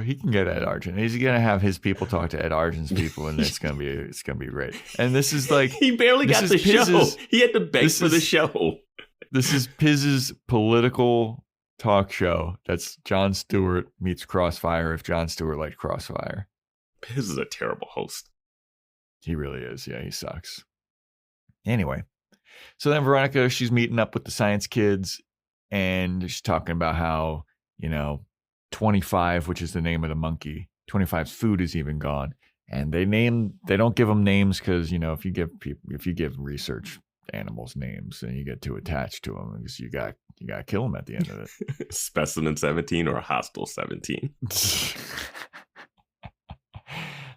He can get Ed Argent. He's gonna have his people talk to Ed Argent's people, and it's gonna be great. And this is like he barely got the show. He had to beg for the show. This is Piz's political talk show. That's Jon Stewart meets Crossfire if Jon Stewart liked Crossfire. Piz is a terrible host. He really is. Yeah, he sucks. Anyway, so then Veronica, she's meeting up with the science kids, and she's talking about how, 25, which is the name of the monkey, 25's food is even gone. And they don't give them names because, if you give research animals names, then you get too attached to them because you got to kill them at the end of it. Specimen 17 or hostile 17.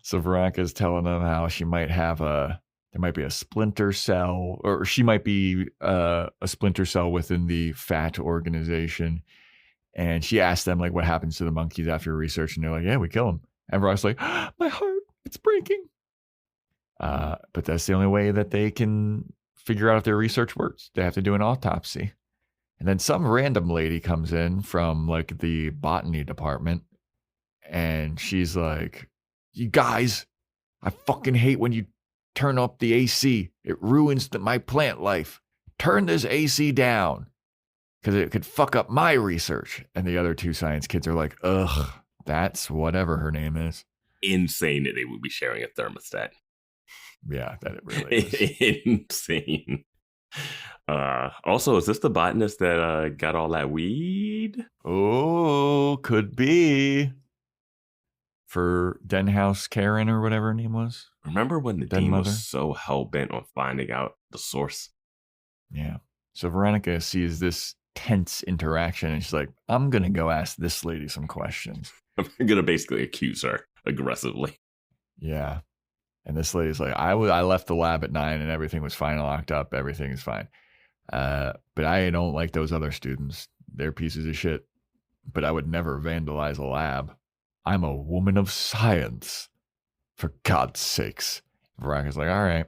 So Veronica's telling them how she might have there might be a splinter cell, or she might be a splinter cell within the Phat organization. And she asked them, like, what happens to the monkeys after research? And they're like, yeah, we kill them. And Veronica's like, my heart, it's breaking. But that's the only way that they can figure out if their research works. They have to do an autopsy. And then some random lady comes in from, like, the botany department. And she's like, you guys, I fucking hate when you turn up the AC. It ruins my plant life. Turn this AC down, because it could fuck up my research. And the other two science kids are like, ugh, that's whatever her name is. Insane that they would be sharing a thermostat. Yeah, that it really is. Insane. Also, is this the botanist that got all that weed? Oh, could be. For Denhouse Karen or whatever her name was. Remember when the dean was so hell-bent on finding out the source? Yeah. So Veronica sees this tense interaction and she's like, I'm going to go ask this lady some questions. I'm going to basically accuse her aggressively. Yeah. And this lady's like, I left the lab at 9 and everything was fine, locked up. Everything is fine. But I don't like those other students. They're pieces of shit. But I would never vandalize a lab. I'm a woman of science. For God's sakes. Veronica's like, all right.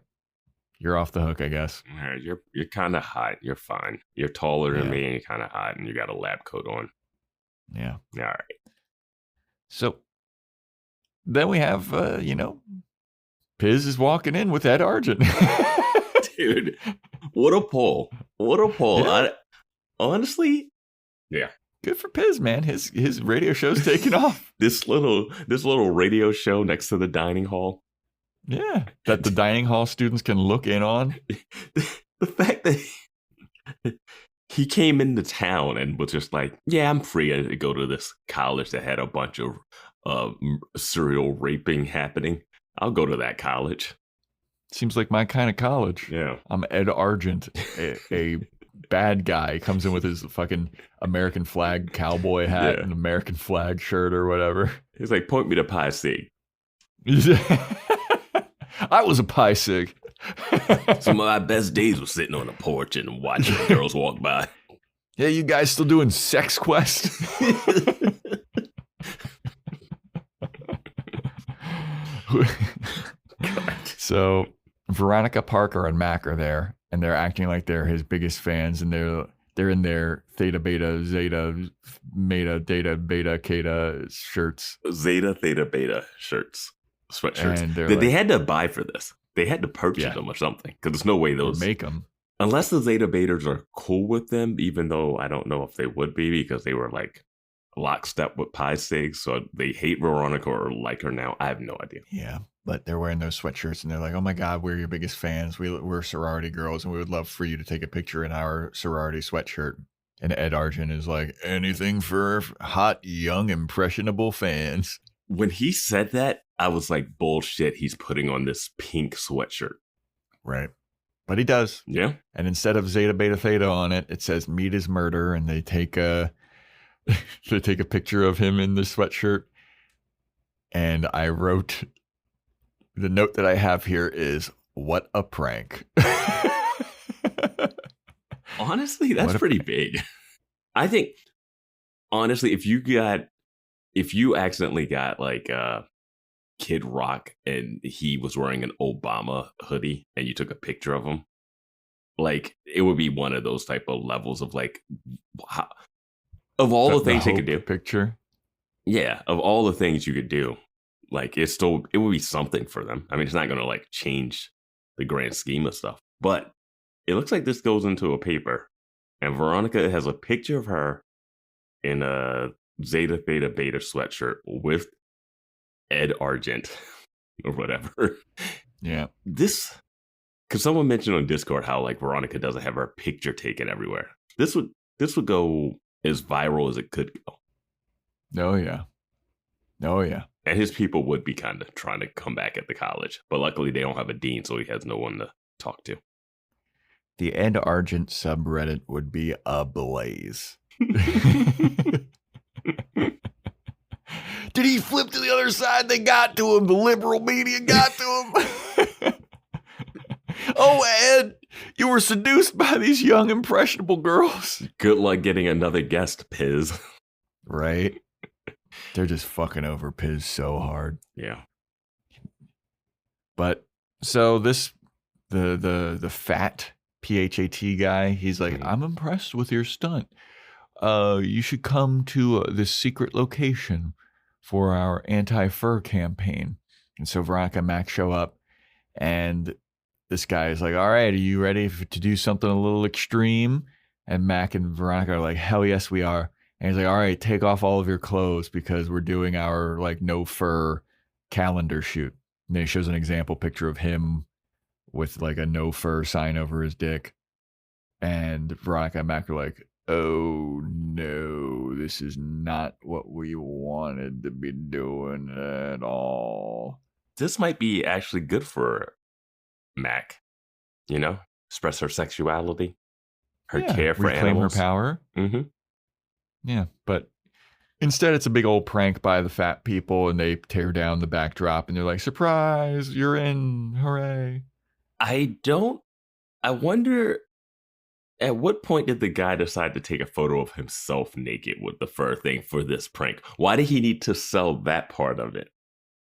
You're off the hook, I guess. You're kind of hot. You're fine. You're taller than me and you're kind of hot and you got a lab coat on. Yeah. All right. So then we have, Piz is walking in with Ed Argent. Dude, what a pull. What a pull. Yeah. Honestly, yeah. Good for Piz, man. His radio show's taking off. This little radio show next to the dining hall. Yeah, that the dining hall students can look in on. The fact that he came into town and was just like, yeah, I'm free to go to this college that had a bunch of serial raping happening. I'll go to that college. Seems like my kind of college. Yeah. I'm Ed Argent, a bad guy, comes in with his fucking American flag cowboy hat and American flag shirt or whatever. He's like, point me to Pi Sig. I was a Pi Sig. Some of my best days was sitting on the porch and watching the girls walk by. Yeah, you guys still doing Sex Quest? So Veronica, Parker, and Mac are there, and they're acting like they're his biggest fans, and they're in their Theta, Beta, Zeta, Meta, Data, Beta, Keta shirts. Zeta, Theta, Beta shirts, sweatshirts. And they had to buy for this. They had to purchase them or something, because there's no way those make them. Unless the Zeta Betas are cool with them, even though I don't know if they would be, because they were like lockstep with Pi Sig, so they hate Veronica or like her now. I have no idea. Yeah, but they're wearing those sweatshirts and they're like, oh my God, we're your biggest fans. We're sorority girls and we would love for you to take a picture in our sorority sweatshirt. And Ed Argent is like, anything for hot, young, impressionable fans. When he said that, I was like, bullshit, he's putting on this pink sweatshirt. Right. But he does. Yeah. And instead of Zeta, Beta, Theta on it, it says meat is murder. And they take a picture of him in the sweatshirt. And I wrote, the note that I have here is, what a prank. Honestly, that's pretty big. I think, honestly, if you accidentally got like Kid Rock and he was wearing an Obama hoodie and you took a picture of him, like it would be one of those type of levels of like, how, of all the things they could do. Picture. Yeah, of all the things you could do, like it would be something for them. I mean, it's not going to like change the grand scheme of stuff, but it looks like this goes into a paper, and Veronica has a picture of her in a Zeta Theta Beta sweatshirt with Ed Argent or whatever. Yeah. This, because someone mentioned on Discord how like Veronica doesn't have her picture taken everywhere. This would go as viral as it could go. Oh yeah. Oh yeah. And his people would be kind of trying to come back at the college, but luckily they don't have a dean, so he has no one to talk to. The Ed Argent subreddit would be ablaze. Did he flip to the other side? They got to him. The liberal media got to him. Oh, Ed, you were seduced by these young, impressionable girls. Good luck getting another guest, Piz. Right? They're just fucking over Piz so hard. Yeah. But so the Phat, Phat guy, he's like, I'm impressed with your stunt. You should come to this secret location for our anti-fur campaign. And so Veronica and Mac show up, and this guy is like, all right, are you ready to do something a little extreme? And Mac and Veronica are like, hell yes, we are. And he's like, all right, take off all of your clothes because we're doing our like no fur calendar shoot. And then he shows an example picture of him with like a no fur sign over his dick. And Veronica and Mac are like, oh no, this is not what we wanted to be doing at all. This might be actually good for Mac, you know, express her sexuality, her care for reclaim animals. Her power. Mm-hmm. Yeah, but instead it's a big old prank by the Phat people, and they tear down the backdrop, and they're like, surprise, you're in, hooray. I wonder, at what point did the guy decide to take a photo of himself naked with the fur thing for this prank? Why did he need to sell that part of it?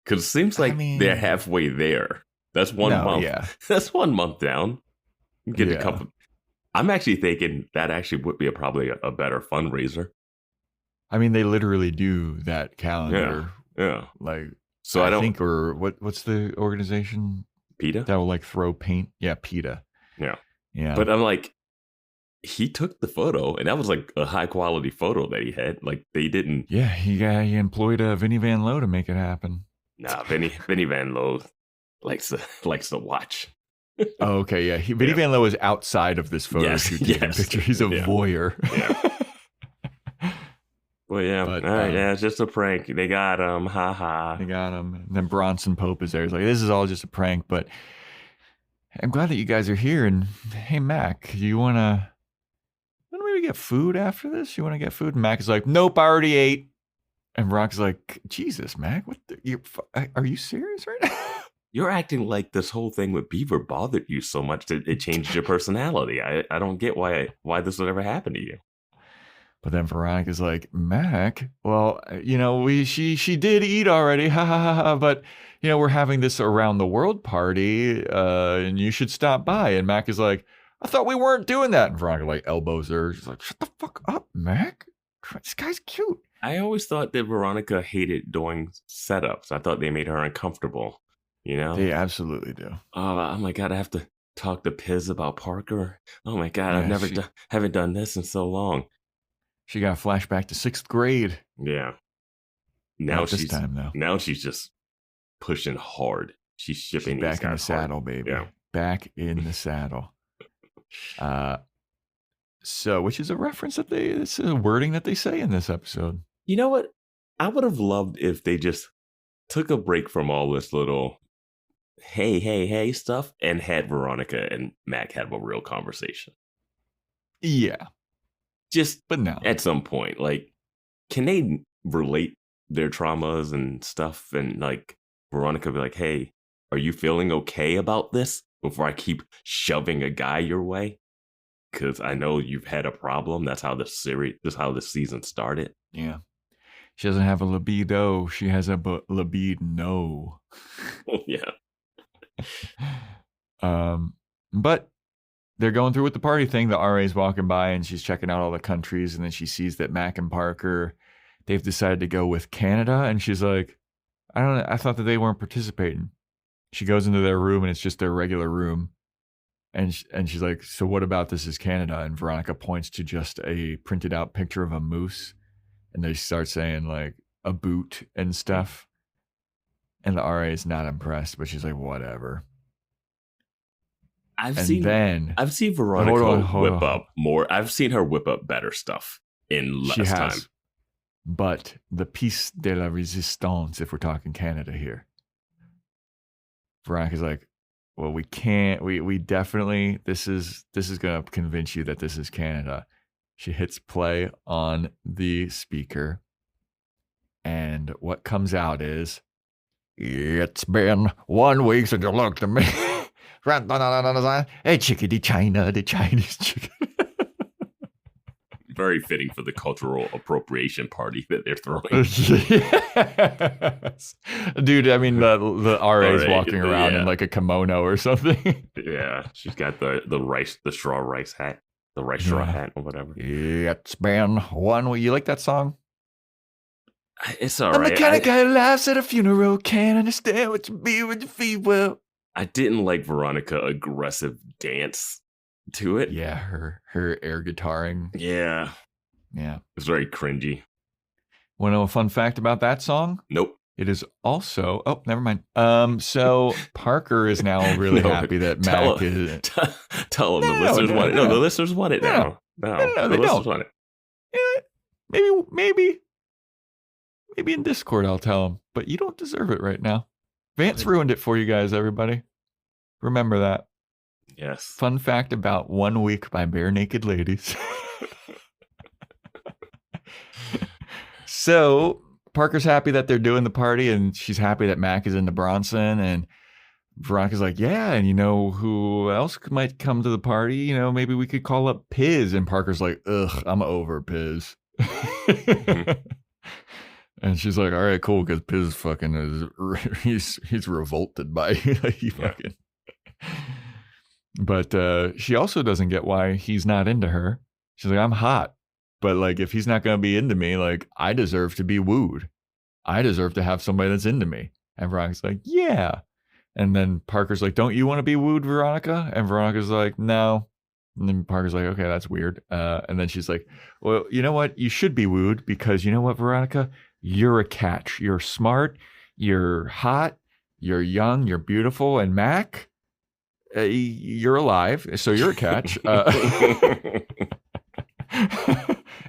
Because it seems like they're halfway there. That's 1 month. Yeah. That's 1 month down. Get a couple. I'm actually thinking that actually would be probably a better fundraiser. I mean, they literally do that calendar. Yeah. Like, so I think, or what's the organization? PETA? That will like throw paint. Yeah, PETA. Yeah. Yeah. But I'm like, he took the photo, and that was like a high quality photo that he had. Like they didn't. Yeah, he employed Vinnie Van Lowe to make it happen. Nah, Vinnie Van Lowe likes to watch. Oh, okay, yeah. Vinny Van Lowe is outside of this photo shoot taking picture. He's a voyeur. Yeah. Well, yeah. But, all right, yeah, it's just a prank. They got him. Ha ha. They got him. And then Bronson Pope is there. He's like, this is all just a prank, but I'm glad that you guys are here. And hey, Mac, you want to maybe get food after this? You want to get food? And Mac is like, nope, I already ate. And Veronica's like, Jesus, Mac, are you serious right now? You're acting like this whole thing with Beaver bothered you so much that it changed your personality. I don't get why this would ever happen to you. But then Veronica's like, Mac, well, she did eat already, ha ha ha ha. But we're having this around the world party, and you should stop by. And Mac is like, I thought we weren't doing that. And Veronica like elbows her. She's like, shut the fuck up, Mac. This guy's cute. I always thought that Veronica hated doing setups. I thought they made her uncomfortable. They absolutely do. Oh my God, I have to talk to Piz about Parker. Oh my God, I've haven't done this in so long. She got a flashback to 6th grade. Yeah. Now she's just pushing hard. She's shipping back in the hard. saddle, baby. Yeah. Back in the saddle. So, which is a reference it's a wording that they say in this episode. You know what? I would have loved if they just took a break from all this little hey stuff and had Veronica and Mac have a real conversation. Yeah. But no. At some point, like, can they relate their traumas and stuff? And like, Veronica be like, hey, are you feeling okay about this before I keep shoving a guy your way? Because I know you've had a problem. That's how this season started. Yeah. She doesn't have a libido. She has a libido. Yeah. But they're going through with the party thing. The RA's walking by and she's checking out all the countries. And then she sees that Mac and Parker, they've decided to go with Canada. And she's like, I don't know. I thought that they weren't participating. She goes into their room and it's just their regular room. And she's like, so what about this is Canada? And Veronica points to just a printed out picture of a moose. And they start saying like a boot and stuff. And the RA is not impressed, but she's like, whatever. I've seen Veronica whip up more. I've seen her whip up better stuff in less time. But the piece de la resistance, if we're talking Canada here, Veronica's like, well, we can't. We definitely. This is going to convince you that this is Canada. She hits play on the speaker, and what comes out is, it's been 1 week since you looked at me. Hey, chickadee China, the Chinese chicken. Very fitting for the cultural appropriation party that they're throwing. Yes. Dude, I mean, the RA's walking around in like a kimono or something. Yeah, she's got the straw rice hat, straw hat or whatever. It's been 1 week. You like that song? It's all right. I'm the kind of guy who laughs at a funeral, can't understand what you be with your feet well. I didn't like Veronica aggressive dance to it. Yeah, her air guitaring. Yeah. It's very cringy. Want to know a fun fact about that song? Nope. It is also, never mind. So Parker is now really happy that Mac is. Tell them the listeners want it. No, the listeners want it now. No, they don't. Want it. Maybe in Discord I'll tell them, but you don't deserve it right now. Vance ruined it for you guys, everybody. Remember that. Yes. Fun fact about 1 week by Bare Naked Ladies. So Parker's happy that they're doing the party, and she's happy that Mac is into Bronson, and Veronica's like, yeah, and you know who else might come to the party? Maybe we could call up Piz. And Parker's like, ugh, I'm over Piz. And she's like, all right, cool, because Piz fucking he's revolted by you. Fucking. But she also doesn't get why he's not into her. She's like, I'm hot, but like if he's not going to be into me, like I deserve to be wooed. I deserve to have somebody that's into me. And Veronica's like, yeah. And then Parker's like, don't you want to be wooed, Veronica? And Veronica's like, no. And then Parker's like, okay, that's weird. And then she's like, well, you know what? You should be wooed because you know what, Veronica? You're a catch. You're smart. You're hot. You're young. You're beautiful. And Mac, you're alive, so you're a catch.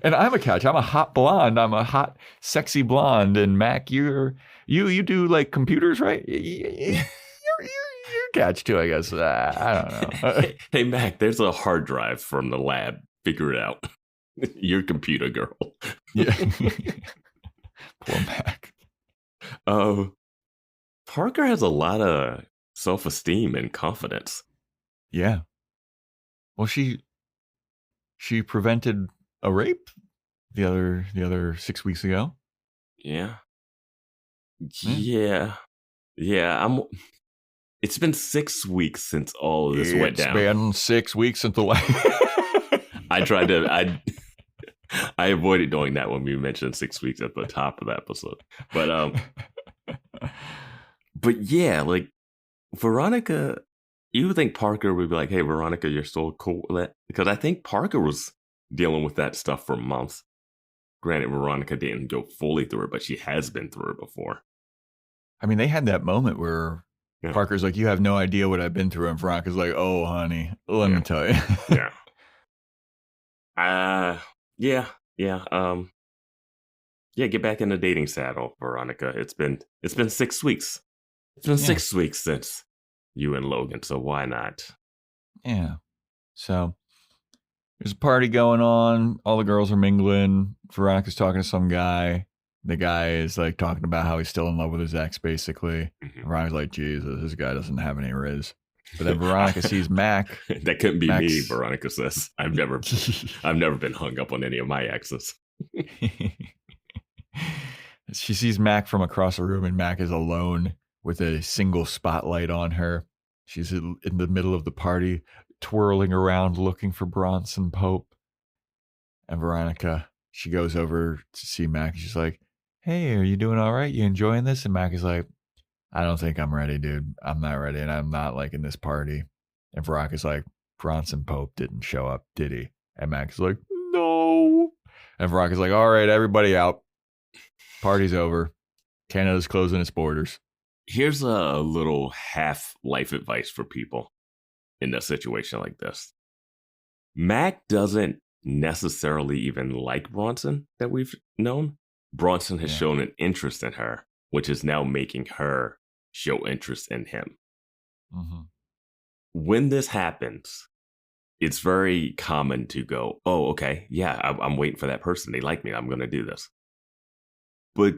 And I'm a catch. I'm a hot blonde. I'm a hot, sexy blonde. And Mac, you do like computers, right? You're a catch too, I guess. I don't know. Hey, Mac, there's a hard drive from the lab. Figure it out. You're a computer girl. Yeah. Poor Mac. Parker has a lot of self-esteem and confidence. Yeah. Well, she prevented a rape the other 6 weeks ago. Yeah. It's been 6 weeks since all of this went down. It's been 6 weeks since the I avoided doing that when we mentioned 6 weeks at the top of the episode. But yeah, like Veronica, you would think Parker would be like, hey, Veronica, you're still cool with that? Because I think Parker was dealing with that stuff for months. Granted, Veronica didn't go fully through it, but she has been through it before. I mean, they had that moment where Parker's like, you have no idea what I've been through. And Veronica's like, oh, honey, let me tell you. Get back in the dating saddle, Veronica. It's been 6 weeks. It's been 6 weeks since you and Logan, so why not? Yeah. So there's a party going on. All the girls are mingling. Veronica's talking to some guy. The guy is like talking about how he's still in love with his ex, basically. Mm-hmm. Veronica's like, Jesus, this guy doesn't have any riz. But then Veronica sees Mac. That couldn't be me, Veronica says. I've never been hung up on any of my exes. She sees Mac from across the room, and Mac is alone with a single spotlight on her. She's in the middle of the party, twirling around looking for Bronson Pope. And Veronica, she goes over to see Mac. She's like, hey, are you doing all right? You enjoying this? And Mac is like, I don't think I'm ready, dude. I'm not ready, and I'm not liking this party. And Veronica's like, Bronson Pope didn't show up, did he? And Mac is like, no. And Veronica's like, all right, everybody out. Party's over. Canada's closing its borders. Here's a little half life advice for people in a situation like this. Mac doesn't necessarily even like Bronson that we've known. Bronson has shown an interest in her, which is now making her show interest in him. Mm-hmm. When this happens, it's very common to go, oh, okay, yeah, I'm waiting for that person. They like me. I'm going to do this. But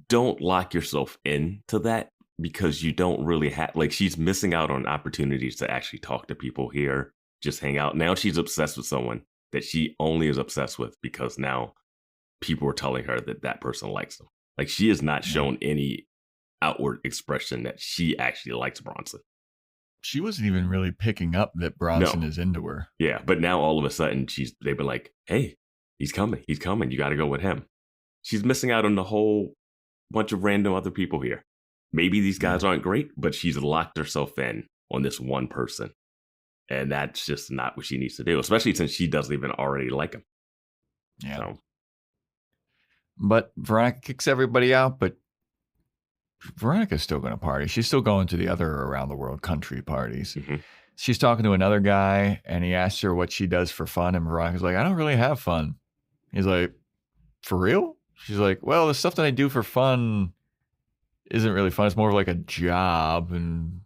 don't lock yourself into that, because you don't really have, like, she's missing out on opportunities to actually talk to people here, just hang out. Now she's obsessed with someone that she only is obsessed with because now people are telling her that that person likes them. Like, she has not shown any outward expression that she actually likes Bronson. She wasn't even really picking up that Bronson is into her. Yeah, but now all of a sudden they've been like, hey, he's coming. You got to go with him. She's missing out on the whole bunch of random other people here. Maybe these guys aren't great, but she's locked herself in on this one person. And that's just not what she needs to do, especially since she doesn't even already like him. Yeah. So. But Veronica kicks everybody out, but Veronica's still going to party. She's still going to the other around the world country parties. Mm-hmm. She's talking to another guy, and he asks her what she does for fun. And Veronica's like, I don't really have fun. He's like, for real? She's like, well, the stuff that I do for fun isn't really fun. It's more of like a job, and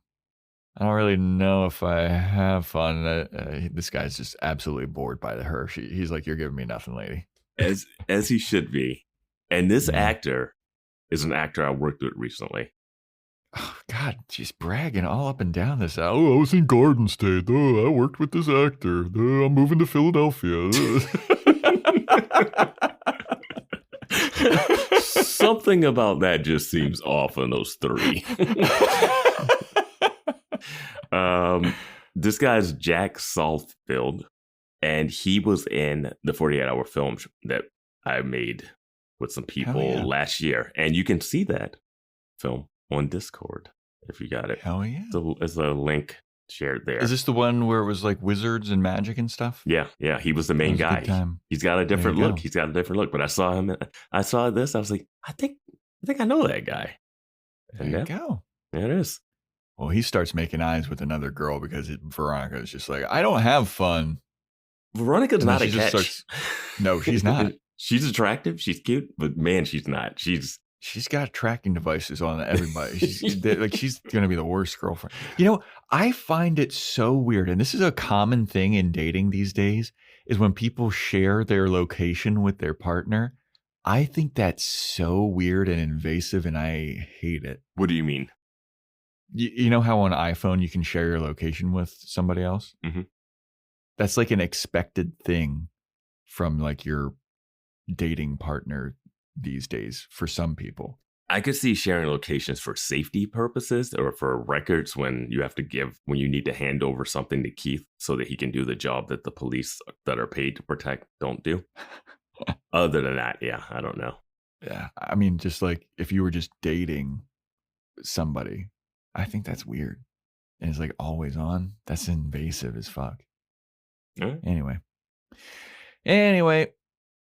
I don't really know if I have fun. This guy's just absolutely bored by her. He's like, you're giving me nothing, lady. As he should be. And this actor is an actor I worked with recently. Oh, God, she's bragging all up and down this. Oh, I was in Garden State. Oh, I worked with this actor. I'm moving to Philadelphia. Something about that just seems off in those three. This guy's Jack Saltfield, and he was in the 48-hour film that I made with some people last year. And you can see that film on Discord if you got it. Hell yeah. There's a link shared there. Is this the one where it was like wizards and magic and stuff? Yeah. He was the main guy. He's got a different look. But I saw him. I saw this. I was like, I think I know that guy. There you go. There it is. Well, he starts making eyes with another girl because Veronica is just like, I don't have fun. Veronica's not a catch. No, she's not. She's attractive. She's cute, but man, she's not. She's got tracking devices on everybody. She's going to be the worst girlfriend. You know, I find it so weird. And this is a common thing in dating these days is when people share their location with their partner. I think that's so weird and invasive and I hate it. What do you mean? You know how on iPhone you can share your location with somebody else? Mm-hmm. That's like an expected thing from like your dating partner these days for some people. I could see sharing locations for safety purposes or for records when you need to hand over something to Keith so that he can do the job that the police that are paid to protect don't do. Other than that, yeah, I don't know. Yeah. I mean, just like if you were just dating somebody, I think that's weird. And it's like always on. That's invasive as fuck. Right. Anyway,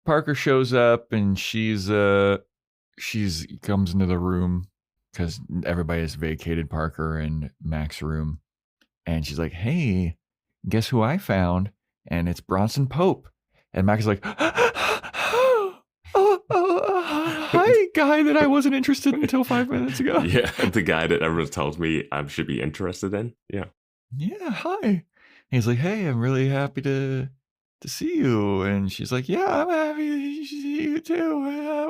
Parker shows up and she's comes into the room because everybody has vacated Parker and Mac's room. And she's like, hey, guess who I found? And it's Bronson Pope. And Mac is like, hi, guy that I wasn't interested in until 5 minutes ago. Yeah, the guy that everyone tells me I should be interested in. Yeah. Yeah, hi. And he's like, hey, I'm really happy to see you. And she's like, yeah, I'm happy to see you too.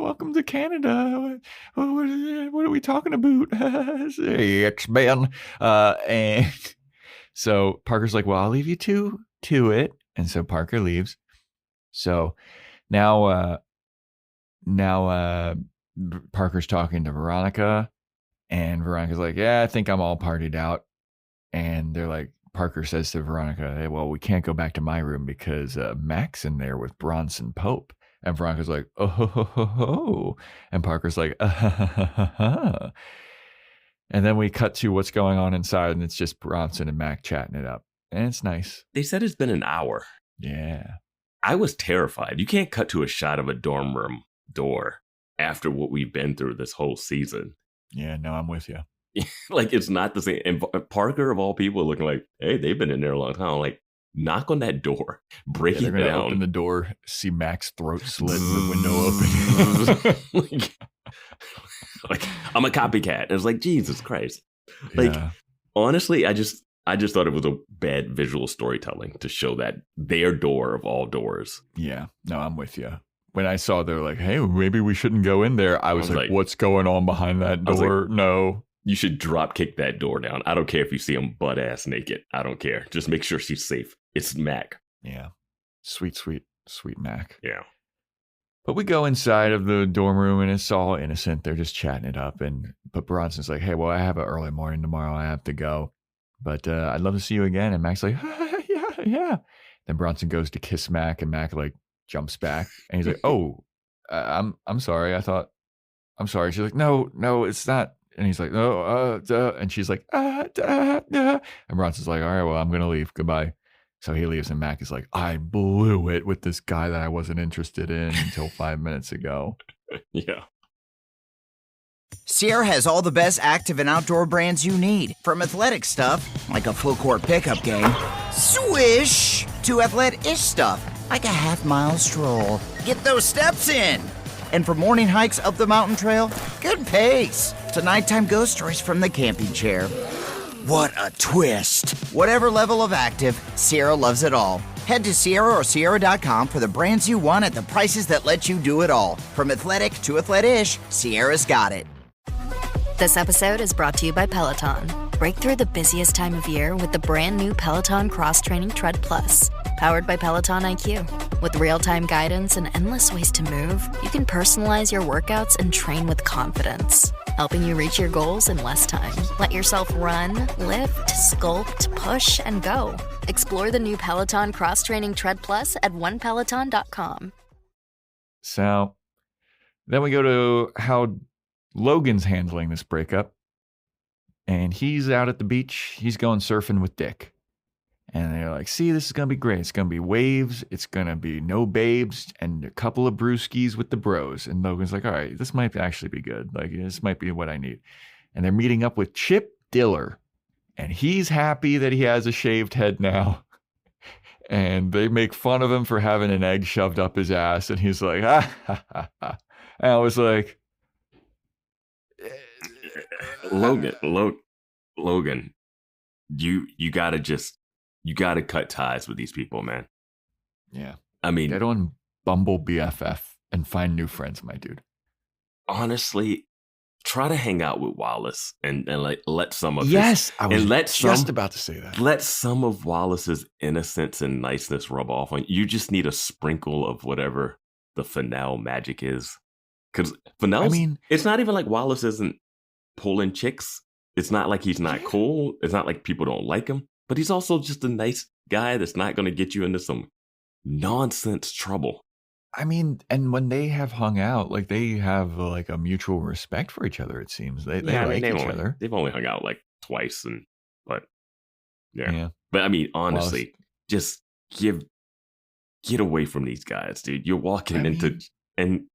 Welcome to Canada. What are we talking about? Hey, X-Men. And so Parker's like, well, I'll leave you to it. And so Parker leaves. So now Parker's talking to Veronica, and Veronica's like, yeah, I think I'm all partied out. And they're like, Parker says to Veronica, hey, well, we can't go back to my room because Mac's in there with Bronson Pope. And Veronica's like, oh, ho, ho, ho, ho. And Parker's like, and then we cut to what's going on inside, and it's just Bronson and Mac chatting it up. And it's nice. They said it's been an hour. Yeah. I was terrified. You can't cut to a shot of a dorm room door after what we've been through this whole season. Yeah, no, I'm with you. Like, it's not the same. And Parker, of all people, looking like, hey, they've been in there a long time. I'm like, knock on that door, break it down. Open the door, see Mac's throat slit, the window open. like, I'm a copycat. And it was like, Jesus Christ. Like, honestly, I just thought it was a bad visual storytelling to show that their door of all doors. Yeah, no, I'm with you. When I saw they're like, hey, maybe we shouldn't go in there, I was like, what's going on behind that door? Like, no. You should drop kick that door down. I don't care if you see him butt ass naked. I don't care. Just make sure she's safe. It's Mac. Yeah. Sweet Mac. Yeah. But we go inside of the dorm room and it's all innocent. They're just chatting it up. But Bronson's like, hey, well, I have an early morning tomorrow. I have to go. But I'd love to see you again. And Mac's like, yeah. Then Bronson goes to kiss Mac and Mac like jumps back. And he's like, oh, I'm sorry. I'm sorry. She's like, no, it's not. And he's like, no, and she's like, And Bronson's like, all right, well, I'm going to leave. Goodbye. So he leaves and Mac is like, I blew it with this guy that I wasn't interested in until 5 minutes ago. Yeah. Sierra has all the best active and outdoor brands you need. From athletic stuff, like a full court pickup game, swish, to athlete-ish stuff, like a half-mile stroll. Get those steps in. And for morning hikes up the mountain trail, good pace. To nighttime ghost stories from the camping chair. What a twist. Whatever level of active, Sierra loves it all. Head to Sierra or Sierra.com for the brands you want at the prices that let you do it all. From athletic to athlete-ish, Sierra's got it. This episode is brought to you by Peloton. Break through the busiest time of year with the brand new Peloton Cross Training Tread Plus. Powered by Peloton IQ. With real-time guidance and endless ways to move, you can personalize your workouts and train with confidence, helping you reach your goals in less time. Let yourself run, lift, sculpt, push, and go. Explore the new Peloton Cross Training Tread Plus at onepeloton.com. So then we go to how Logan's handling this breakup. And he's out at the beach. He's going surfing with Dick. And they're like, see, this is going to be great. It's going to be waves. It's going to be no babes and a couple of brewskis with the bros. And Logan's like, all right, this might actually be good. Like, this might be what I need. And they're meeting up with Chip Diller. And he's happy that he has a shaved head now. And they make fun of him for having an egg shoved up his ass. And he's like, ah, ha, ha, ha. And I was like, Logan, you gotta cut ties with these people, man. Yeah. I mean, get on Bumble BFF and find new friends, my dude. Honestly, try to hang out with Wallace and let some of I was just about to say that. Let some of Wallace's innocence and niceness rub off on you. You just need a sprinkle of whatever the Fennell magic is. Because Fennell, it's not even like Wallace isn't pulling chicks. It's not like he's not cool. It's not like people don't like him. But he's also just a nice guy that's not going to get you into some nonsense trouble. I mean, and when they have hung out, like they have like a mutual respect for each other. It seems they like each other. They've only hung out like twice, but But I mean, honestly, just get away from these guys, dude. You're walking into and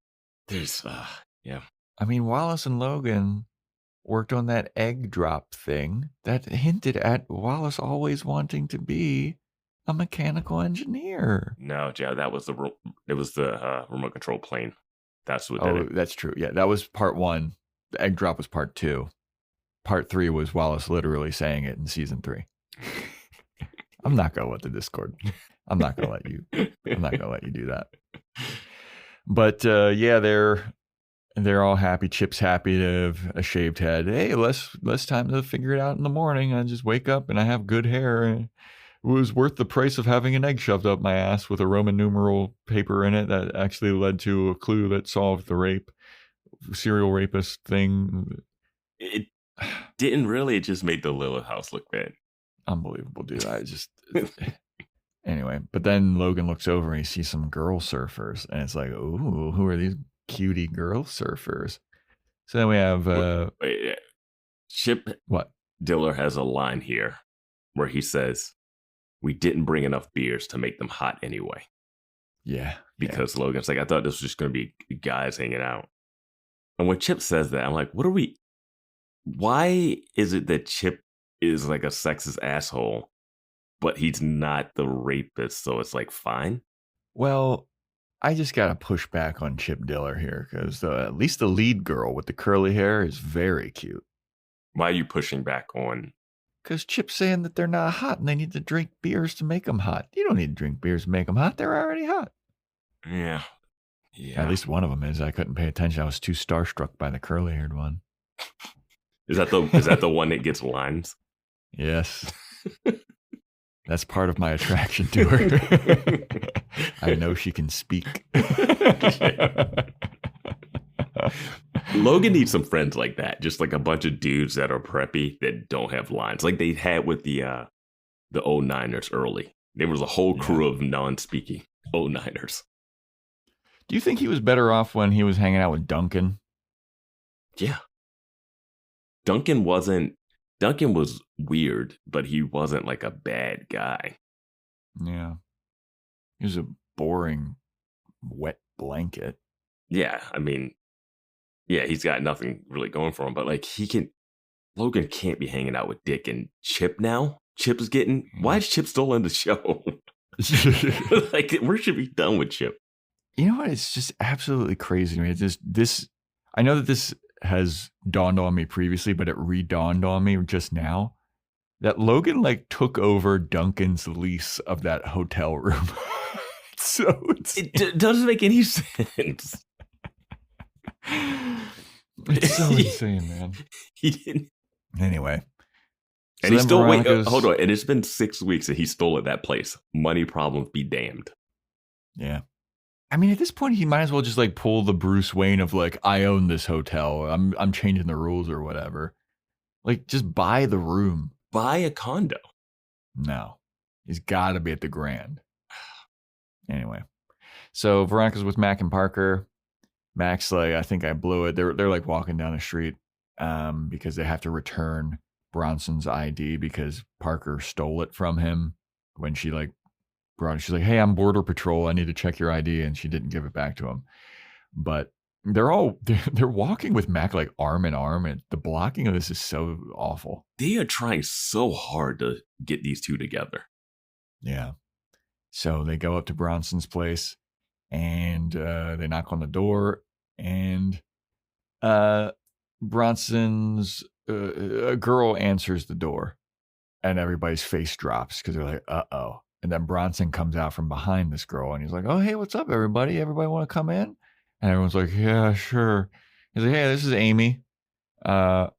there's I mean, Wallace and Logan worked on that egg drop thing that hinted at Wallace always wanting to be a mechanical engineer. No, Joe, that was the remote control plane. That's what. That's true. Yeah, that was part 1. The egg drop was part 2. Part 3 was Wallace literally saying it in season 3. I'm not gonna let the Discord. I'm not gonna let you do that. But they're all happy. Chip's happy to have a shaved head. Hey, less time to figure it out in the morning. I just wake up and I have good hair. It was worth the price of having an egg shoved up my ass with a Roman numeral paper in it that actually led to a clue that solved the serial rapist thing. It didn't really. It just made the Lilith house look bad. Unbelievable, dude. Anyway, but then Logan looks over and he sees some girl surfers, and it's like, ooh, who are these cutie girl surfers? So then we have Chip. What? Diller has a line here where he says, "We didn't bring enough beers to make them hot anyway." Yeah. Because Logan's like, I thought this was just going to be guys hanging out. And when Chip says that, I'm like, why is it that Chip is like a sexist asshole, but he's not the rapist? So it's like, fine. Well, I just got to push back on Chip Diller here because at least the lead girl with the curly hair is very cute. Why are you pushing back on? Because Chip's saying that they're not hot and they need to drink beers to make them hot. You don't need to drink beers to make them hot. They're already hot. Yeah. At least one of them is. I couldn't pay attention. I was too starstruck by the curly-haired one. Is that the one that gets lines? Yes. That's part of my attraction to her. I know she can speak. Logan needs some friends like that. Just like a bunch of dudes that are preppy that don't have lines. Like they had with the 09ers early. There was a whole crew of non-speaking 09ers. Do you think he was better off when he was hanging out with Duncan? Yeah. Duncan was weird, but he wasn't like a bad guy. Yeah. He was a boring, wet blanket. Yeah, I mean, yeah, he's got nothing really going for him, but like Logan can't be hanging out with Dick and Chip now. Why is Chip still in the show? Like, we should be done with Chip. You know what? It's just absolutely crazy to me. This, I know that this has dawned on me previously, but it re-dawned on me just now that Logan like took over Duncan's lease of that hotel room. It doesn't make any sense. It's so insane, man. He didn't. Anyway. And he still hold on. And it's been 6 weeks and he stole at that place. Money problems be damned. Yeah. I mean, at this point, he might as well just like pull the Bruce Wayne of like, I own this hotel. I'm changing the rules or whatever. Like, just buy the room. Buy a condo. No. He's got to be at the Grand. Anyway. So Veronica's with Mac and Parker. Mac's like, I think I blew it. They're like walking down the street because they have to return Bronson's ID because Parker stole it from him when she like brought it. She's like, hey, I'm Border Patrol. I need to check your ID. And she didn't give it back to him. But they're walking with Mac like arm in arm, and the blocking of this is so awful. They are trying so hard to get these two together. Yeah. So they go up to Bronson's place, and they knock on the door, and Bronson's a girl answers the door, and everybody's face drops because they're like, uh-oh. And then Bronson comes out from behind this girl, and he's like, oh, hey, what's up, everybody? Everybody want to come in? And everyone's like, yeah, sure. He's like, hey, this is Amy. And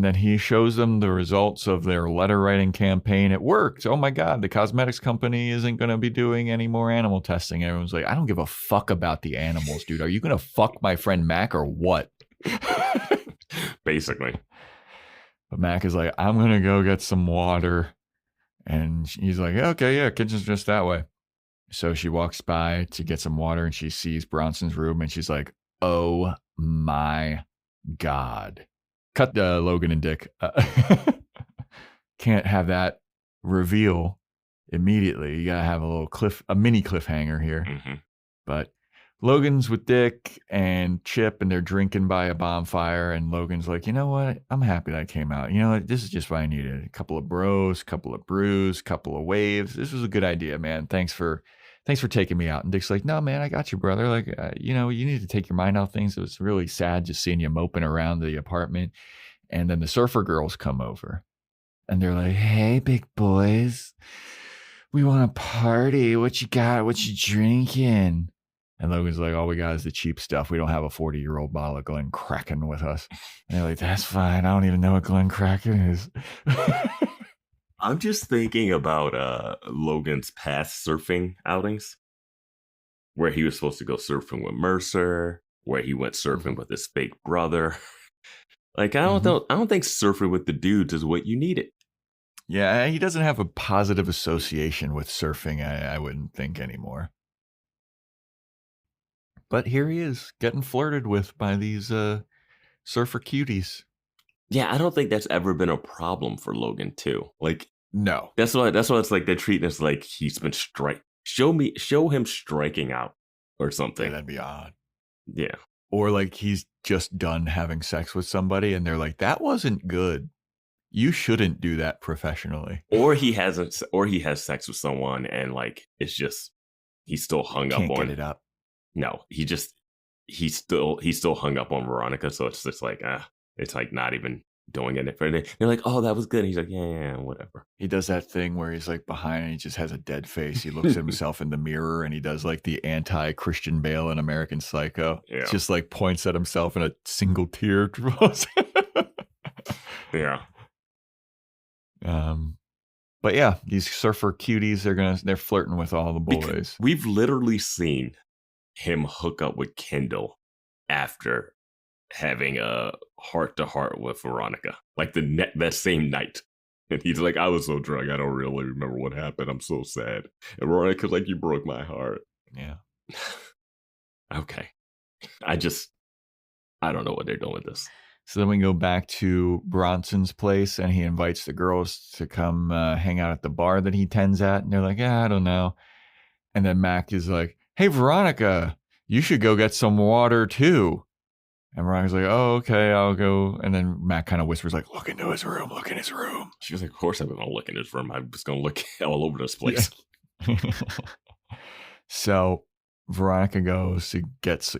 then he shows them the results of their letter writing campaign. It worked. Oh my God, the cosmetics company isn't going to be doing any more animal testing. Everyone's like, I don't give a fuck about the animals, dude. Are you going to fuck my friend Mac or what? Basically. But Mac is like, I'm going to go get some water. And he's like, okay, yeah, kitchen's just that way. So she walks by to get some water, and she sees Bronson's room, and she's like, oh my God. Cut Logan and Dick. Can't have that reveal immediately. You gotta have a mini cliffhanger here. Mm-hmm. But Logan's with Dick and Chip, and they're drinking by a bonfire. And Logan's like, you know what? I'm happy that came out. You know what? This is just what I needed. A couple of bros, couple of brews, couple of waves. This was a good idea, man. Thanks for taking me out. And Dick's like, no, man, I got you, brother. Like, you need to take your mind off things. It was really sad just seeing you moping around the apartment. And then the surfer girls come over, and they're like, hey, big boys, we want to party. What you got? What you drinking? And Logan's like, all we got is the cheap stuff. We don't have a 40-year-old bottle of Glen Kraken with us. And they're like, that's fine. I don't even know what Glen Kraken is. I'm just thinking about Logan's past surfing outings, where he was supposed to go surfing with Mercer, where he went surfing with his fake brother. Like, I don't think surfing with the dudes is what you needed. Yeah, he doesn't have a positive association with surfing, I wouldn't think anymore. But here he is, getting flirted with by these surfer cuties. Yeah, I don't think that's ever been a problem for Logan too. Like, no, that's why it's like they're treating us like he's been show him striking out or something. Yeah, that'd be odd. Yeah, or like he's just done having sex with somebody, and they're like, that wasn't good. You shouldn't do that professionally. Or he has sex with someone, and like it's just he's still hung up on. Can't get it up. No, he's still hung up on Veronica, so it's just like it's like not even doing it for anything. They're like, oh, that was good. And he's like, yeah, whatever. He does that thing where he's like behind and he just has a dead face. He looks at himself in the mirror, and he does like the anti-Christian Bale in American Psycho. Yeah. Just like points at himself and a single tear draws. Yeah. But yeah, these surfer cuties, they're flirting with all the boys. Because we've literally seen him hook up with Kendall after having a heart-to-heart with Veronica, like that same night. And he's like, I was so drunk, I don't really remember what happened. I'm so sad. And Veronica's like, you broke my heart. Yeah. Okay. I don't know what they're doing with this. So then we go back to Bronson's place, and he invites the girls to come hang out at the bar that he tends at. And they're like, I don't know. And then Mac is like, hey, Veronica, you should go get some water too. And Veronica's like, oh, okay, I'll go. And then Mac kind of whispers like, look into his room, look in his room. She was like, of course I'm going to look in his room. I'm just going to look all over this place. Yeah. So Veronica goes to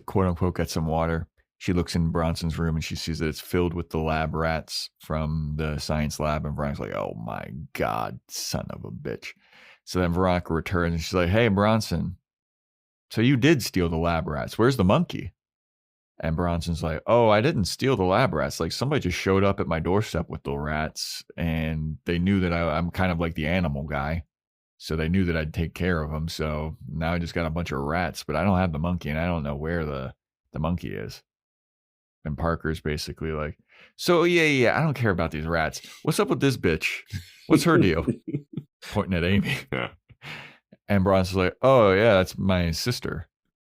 quote unquote, get some water. She looks in Bronson's room, and she sees that it's filled with the lab rats from the science lab. And Veronica's like, oh my God, son of a bitch. So then Veronica returns, and she's like, hey, Bronson, so you did steal the lab rats. Where's the monkey? And Bronson's like, oh, I didn't steal the lab rats. Like, somebody just showed up at my doorstep with the rats, and they knew that I'm kind of like the animal guy. So they knew that I'd take care of them. So now I just got a bunch of rats, but I don't have the monkey, and I don't know where the monkey is. And Parker's basically like, so yeah, I don't care about these rats. What's up with this bitch? What's her deal? Pointing at Amy. Yeah. And Bronson's like, oh yeah, that's my sister.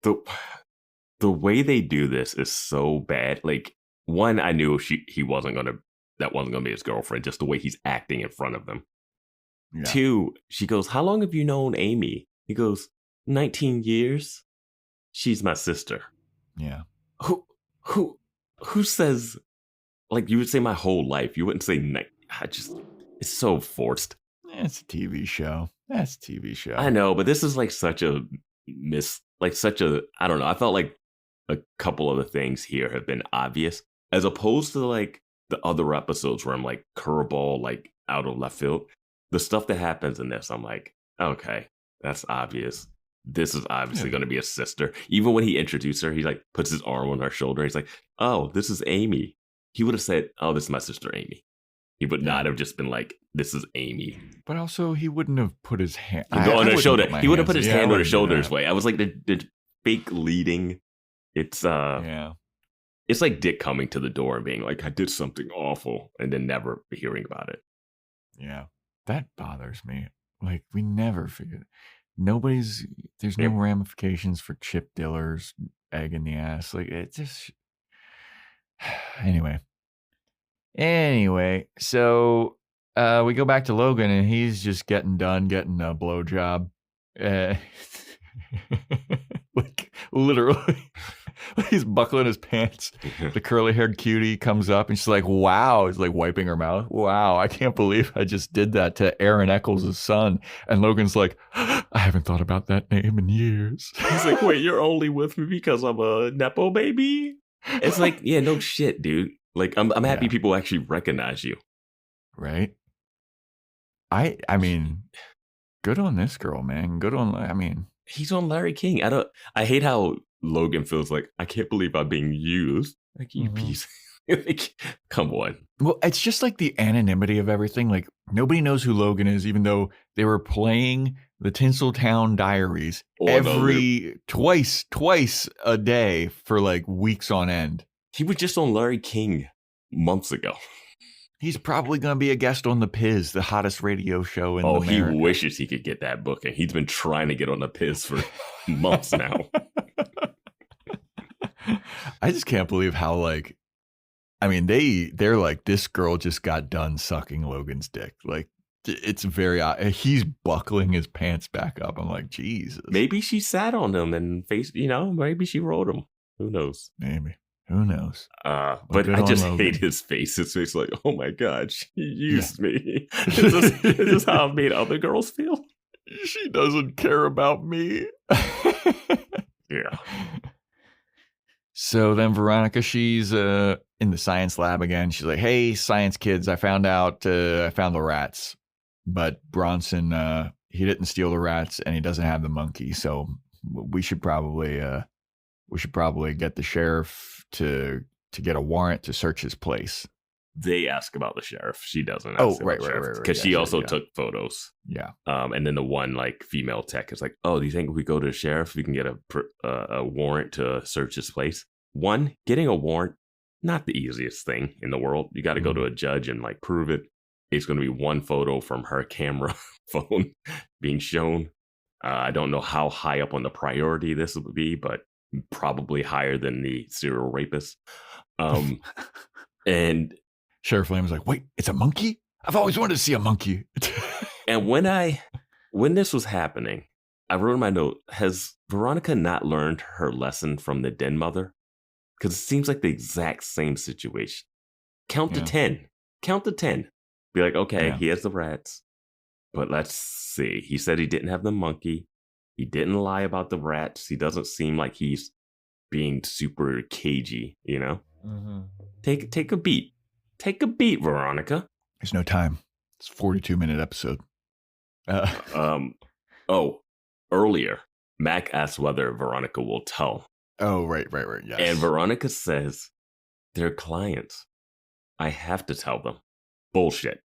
The way they do this is so bad. Like, one, I knew that wasn't gonna be his girlfriend, just the way he's acting in front of them. Yeah. Two, she goes, how long have you known Amy? He goes, 19 years. She's my sister. Yeah. Who says, like, you would say my whole life. You wouldn't say, it's so forced. It's a TV show. That's a TV show. I know, but this is like such a I don't know. I felt like a couple of the things here have been obvious as opposed to like the other episodes where I'm like curveball, like out of left field. The stuff that happens in this, I'm like, okay, that's obvious. This is obviously going to be a sister. Even when he introduced her, he like puts his arm on her shoulder. He's like, oh, this is Amy. He would have said, oh, this is my sister, Amy. He would not have just been like, this is Amy. But also, he wouldn't have put his hand on her shoulder. He would have put his hand on her shoulder's way. I was like, the fake leading. It's it's like Dick coming to the door and being like, I did something awful, and then never hearing about it. Yeah, that bothers me. Like, we never figured. There's no ramifications for Chip Diller's egg in the ass. Like, it just. Anyway, so we go back to Logan, and he's just getting a blowjob. Like, literally, he's buckling his pants. The curly-haired cutie comes up, and she's like, wow. He's like wiping her mouth. Wow, I can't believe I just did that to Aaron Eccles' son. And Logan's like, I haven't thought about that name in years. He's like, wait, you're only with me because I'm a Nepo baby? It's like, yeah, no shit, dude. Like, I'm happy people actually recognize you. Right? I mean, good on this girl, man. He's on Larry King. I hate how Logan feels like, I can't believe I'm being used. Like, you piece. Like, come on. Well, it's just like the anonymity of everything. Like, nobody knows who Logan is, even though they were playing the Tinseltown Diaries twice a day for like weeks on end. He was just on Larry King months ago. He's probably going to be a guest on The Piz, the hottest radio show in America. He wishes he could get that booking. He's been trying to get on The Piz for months now. I just can't believe how, like, I mean, they're like, this girl just got done sucking Logan's dick. Like, it's very odd. He's buckling his pants back up. I'm like, Jesus. Maybe she sat on him and maybe she rode him. Who knows? Maybe. Who knows? But I just hate his face. His face like, oh my God, she used me. Is this how I've made other girls feel? She doesn't care about me. Yeah. So then Veronica, she's in the science lab again. She's like, hey, science kids, I found the rats. But Bronson, he didn't steal the rats and he doesn't have the monkey. So we should probably get the sheriff to get a warrant to search his place. They ask about the sheriff. She doesn't. Right. Because she also took photos. Yeah. And then the one like female tech is like, oh, do you think if we go to the sheriff, we can get a warrant to search his place? One, getting a warrant, not the easiest thing in the world. You got to go to a judge and like prove it. It's going to be one photo from her camera phone being shown. I don't know how high up on the priority this would be, but probably higher than the serial rapist. And Sheriff Lamb was like, wait, it's a monkey? I've always wanted to see a monkey. And when this was happening, I wrote in my note, has Veronica not learned her lesson from the den mother? Because it seems like the exact same situation. Count to 10. Count to 10. Be like, okay, he has the rats. But let's see. He said he didn't have the monkey. He didn't lie about the rats. He doesn't seem like he's being super cagey, you know? Mm-hmm. Take a beat. Take a beat, Veronica. There's no time. It's a 42-minute episode. Earlier, Mac asked whether Veronica will tell. Oh, right, yes. And Veronica says, they're clients. I have to tell them. Bullshit.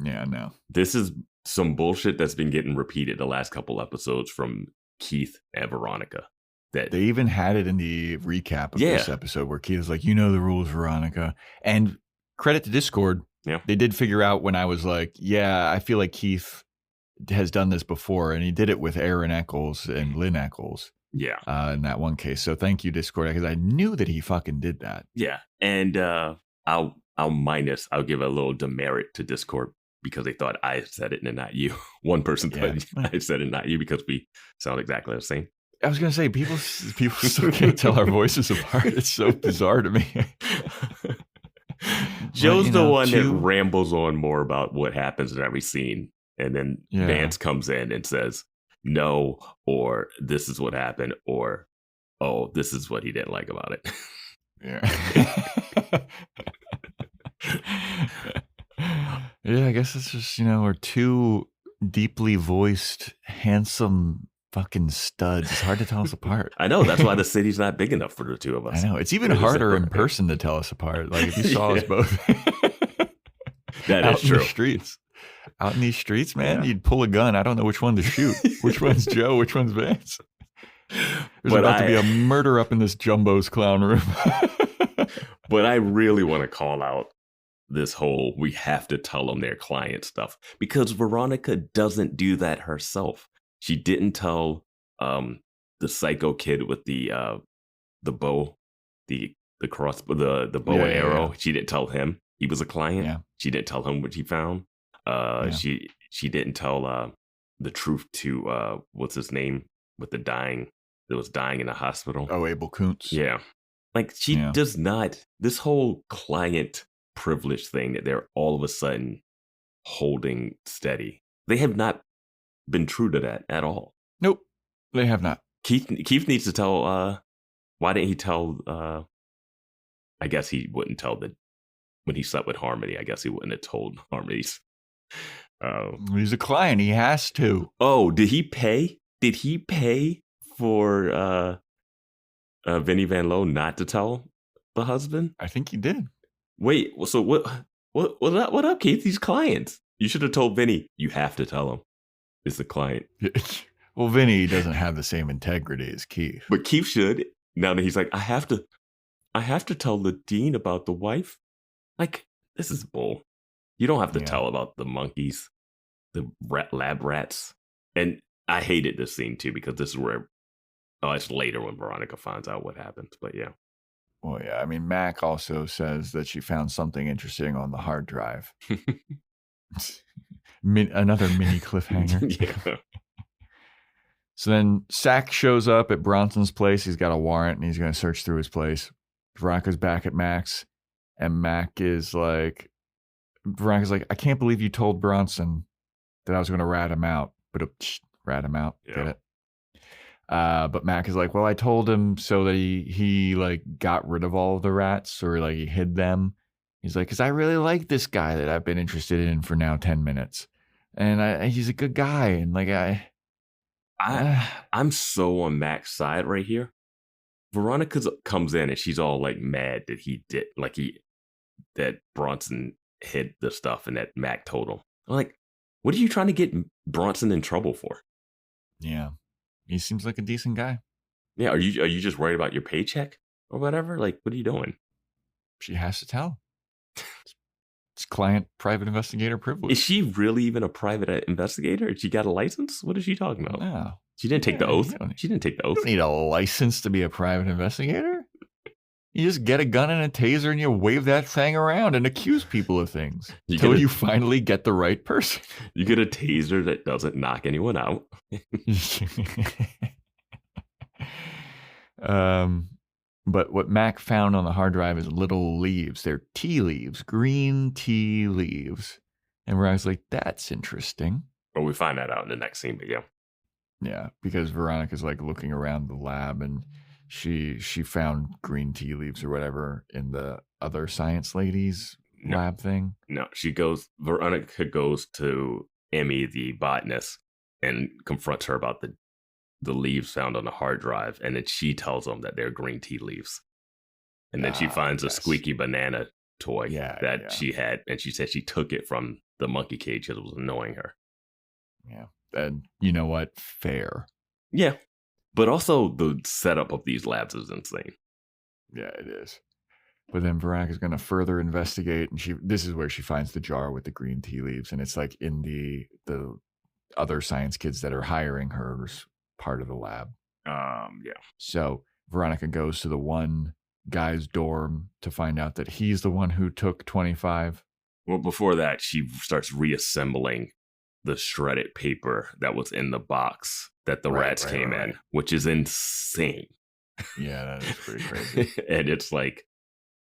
Yeah, no. This is some bullshit that's been getting repeated the last couple episodes from Keith and Veronica. That they even had it in the recap of this episode where Keith is like, you know the rules, Veronica. And credit to Discord. Yeah. They did figure out when I was like, yeah, I feel like Keith has done this before. And he did it with Aaron Eccles and Lynn Eccles. Yeah. In that one case. So thank you, Discord, because I knew that he fucking did that. Yeah. And I'll give a little demerit to Discord because they thought I said it and not you. One person thought I said it, not you, because we sound exactly the same. I was gonna say people still can't tell our voices apart. It's so bizarre to me. Joe's the one that rambles on more about what happens in every scene, and then Vance comes in and says no, or this is what happened, or oh, this is what he didn't like about it. Yeah. Yeah, I guess it's just, we're two deeply voiced, handsome fucking studs. It's hard to tell us apart. I know. That's why the city's not big enough for the two of us. I know. It's even harder in person to tell us apart. Like, if you saw us both that out is true. In the streets. Out in these streets, man, you'd pull a gun. I don't know which one to shoot. Which one's Joe? Which one's Vance? There's about to be a murder up in this Jumbo's clown room. But I really want to call out this whole we have to tell them their client stuff, because Veronica doesn't do that herself. She didn't tell the psycho kid with the bow, the cross, the bow and arrow. Yeah. She didn't tell him he was a client. Yeah. She didn't tell him what she found. She didn't tell the truth to what's his name with the dying that was dying in the hospital. Oh, Abel Kuntz. Yeah. Like, she does not, this whole client privilege thing that they're all of a sudden holding steady. They have not been true to that at all. Nope, they have not. Keith needs to tell, why didn't he tell, I guess he wouldn't tell when he slept with Harmony, I guess he wouldn't have told Harmony's. He's a client, he has to. Oh, did he pay? Did he pay for Vinnie Van Lowe not to tell the husband? I think he did. Wait, so what up, Keith? These clients. You should have told Vinnie, you have to tell him. It's the client. Well, Vinnie doesn't have the same integrity as Keith. But Keith should. Now that he's like, I have to tell the dean about the wife. Like, this is bull. You don't have to tell about the monkeys, the lab rats. And I hated this scene too, because this is where it's later when Veronica finds out what happens. But yeah. Well, yeah. I mean, Mac also says that she found something interesting on the hard drive. Another mini cliffhanger. Yeah. So then Sack shows up at Bronson's place. He's got a warrant and he's going to search through his place. Veronica's back at Mac's, and Veronica's like, I can't believe you told Bronson that I was going to rat him out. But rat him out. Yeah. Get it? But Mac is like, well, I told him so that he like got rid of all of the rats, or like he hid them. He's like, because I really like this guy that I've been interested in for now 10 minutes. And he's a good guy. And like, I'm so on Mac's side right here. Veronica comes in and she's all like mad that that Bronson hid the stuff and that Mac told him. I'm like, what are you trying to get Bronson in trouble for? Yeah. He seems like a decent guy. Yeah. Are you just worried about your paycheck or whatever? Like, what are you doing? She has to tell. It's client private investigator privilege. Is she really even a private investigator? She got a license? What is she talking about? No. She didn't take the oath. She didn't take the oath. You don't need a license to be a private investigator. You just get a gun and a taser and you wave that thing around and accuse people of things until you finally get the right person. You get a taser that doesn't knock anyone out. But what Mac found on the hard drive is little leaves. They're tea leaves, green tea leaves. And Veronica's like, that's interesting. Well, we find that out in the next scene, but yeah. Yeah, because Veronica's like looking around the lab and she found green tea leaves or whatever in the other science lady's lab thing. No, Veronica goes to Emmy, the botanist, and confronts her about the leaves found on the hard drive, and then she tells them that they're green tea leaves. And then she finds a squeaky banana toy that she had, and she said she took it from the monkey cage because it was annoying her. Yeah. And you know what? Fair. Yeah. But also the setup of these labs is insane. Yeah, it is. But then Veronica's going to further investigate, and this is where she finds the jar with the green tea leaves, and it's like in the other science kids that are hiring her as part of the lab. Yeah. So Veronica goes to the one guy's dorm to find out that he's the one who took 25. Well, before that, she starts reassembling the shredded paper that was in the box that the rats came in, which is insane. Yeah, that is pretty crazy. And it's like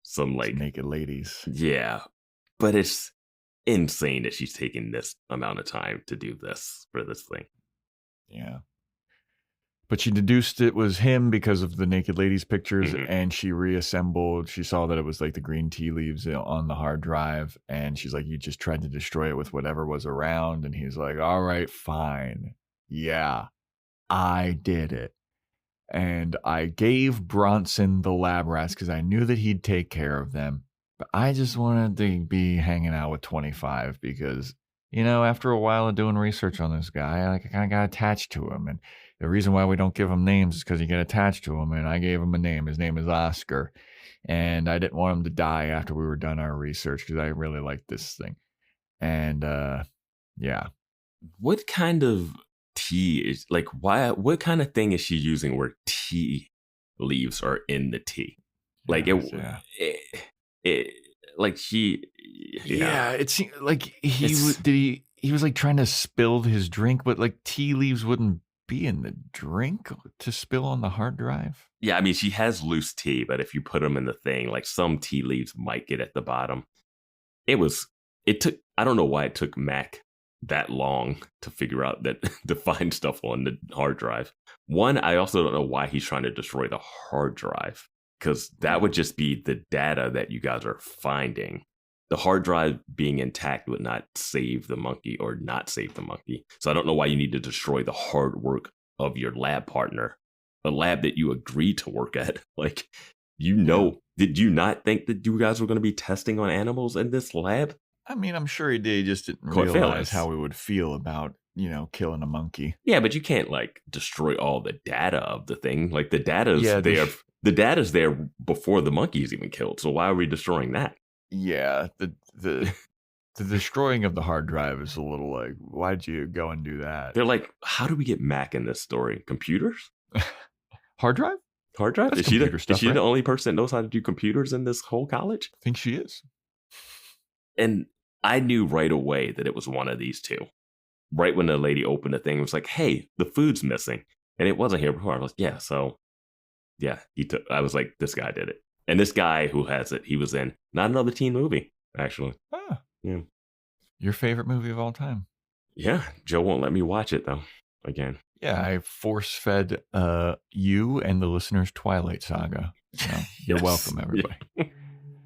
some like naked ladies. Yeah, but it's insane that she's taking this amount of time to do this for this thing. Yeah. But she deduced it was him because of the naked ladies pictures, and she reassembled. She saw that it was like the green tea leaves on the hard drive, and she's like, you just tried to destroy it with whatever was around. And he's like, all right, fine. Yeah, I did it. And I gave Bronson the lab rats because I knew that he'd take care of them. But I just wanted to be hanging out with 25 because, you know, after a while of doing research on this guy, like I kind of got attached to him. And the reason why we don't give him names is because you get attached to him. And I gave him a name. His name is Oscar. And I didn't want him to die after we were done our research because I really liked this thing. And yeah. What kind of tea is like, why, what kind of thing is she using where tea leaves are in the tea? Like like she, it seemed like he was like trying to spill his drink, but like tea leaves wouldn't be in the drink to spill on the hard drive. Yeah, I mean, she has loose tea, but if you put them in the thing, like some tea leaves might get at the bottom. It took, I don't know why it took Mac that long to figure out that to find stuff on the hard drive. One, I also don't know why he's trying to destroy the hard drive, because that would just be the data that you guys are finding. The hard drive being intact would not save the monkey or not save the monkey. So I don't know why you need to destroy the hard work of your lab partner, a lab that you agreed to work at. Like, you know, did you not think that you guys were going to be testing on animals in this lab? I mean, I'm sure he did. He just didn't realize how we would feel about, you know, killing a monkey. Yeah, but you can't like destroy all the data of the thing. Like the data's there. The data's there before the monkey's even killed. So why are we destroying that? Yeah, the destroying of the hard drive is a little like, why'd you go and do that? They're like, how do we get Mac in this story? Computers? Hard drive? Hard drive? That's Is she stuff, the only person that knows how to do computers in this whole college? I think she is. And I knew right away that it was one of these two. Right when the lady opened the thing, it was like, hey, the food's missing. And it wasn't here before. I was like, yeah, so yeah, I was like, this guy did it. And this guy who has it, he was in not another teen movie, actually. Ah, yeah. Your favorite movie of all time? Yeah, Joe won't let me watch it though. Again. Yeah, I force-fed you and the listeners Twilight Saga. So you're welcome, everybody. Yeah.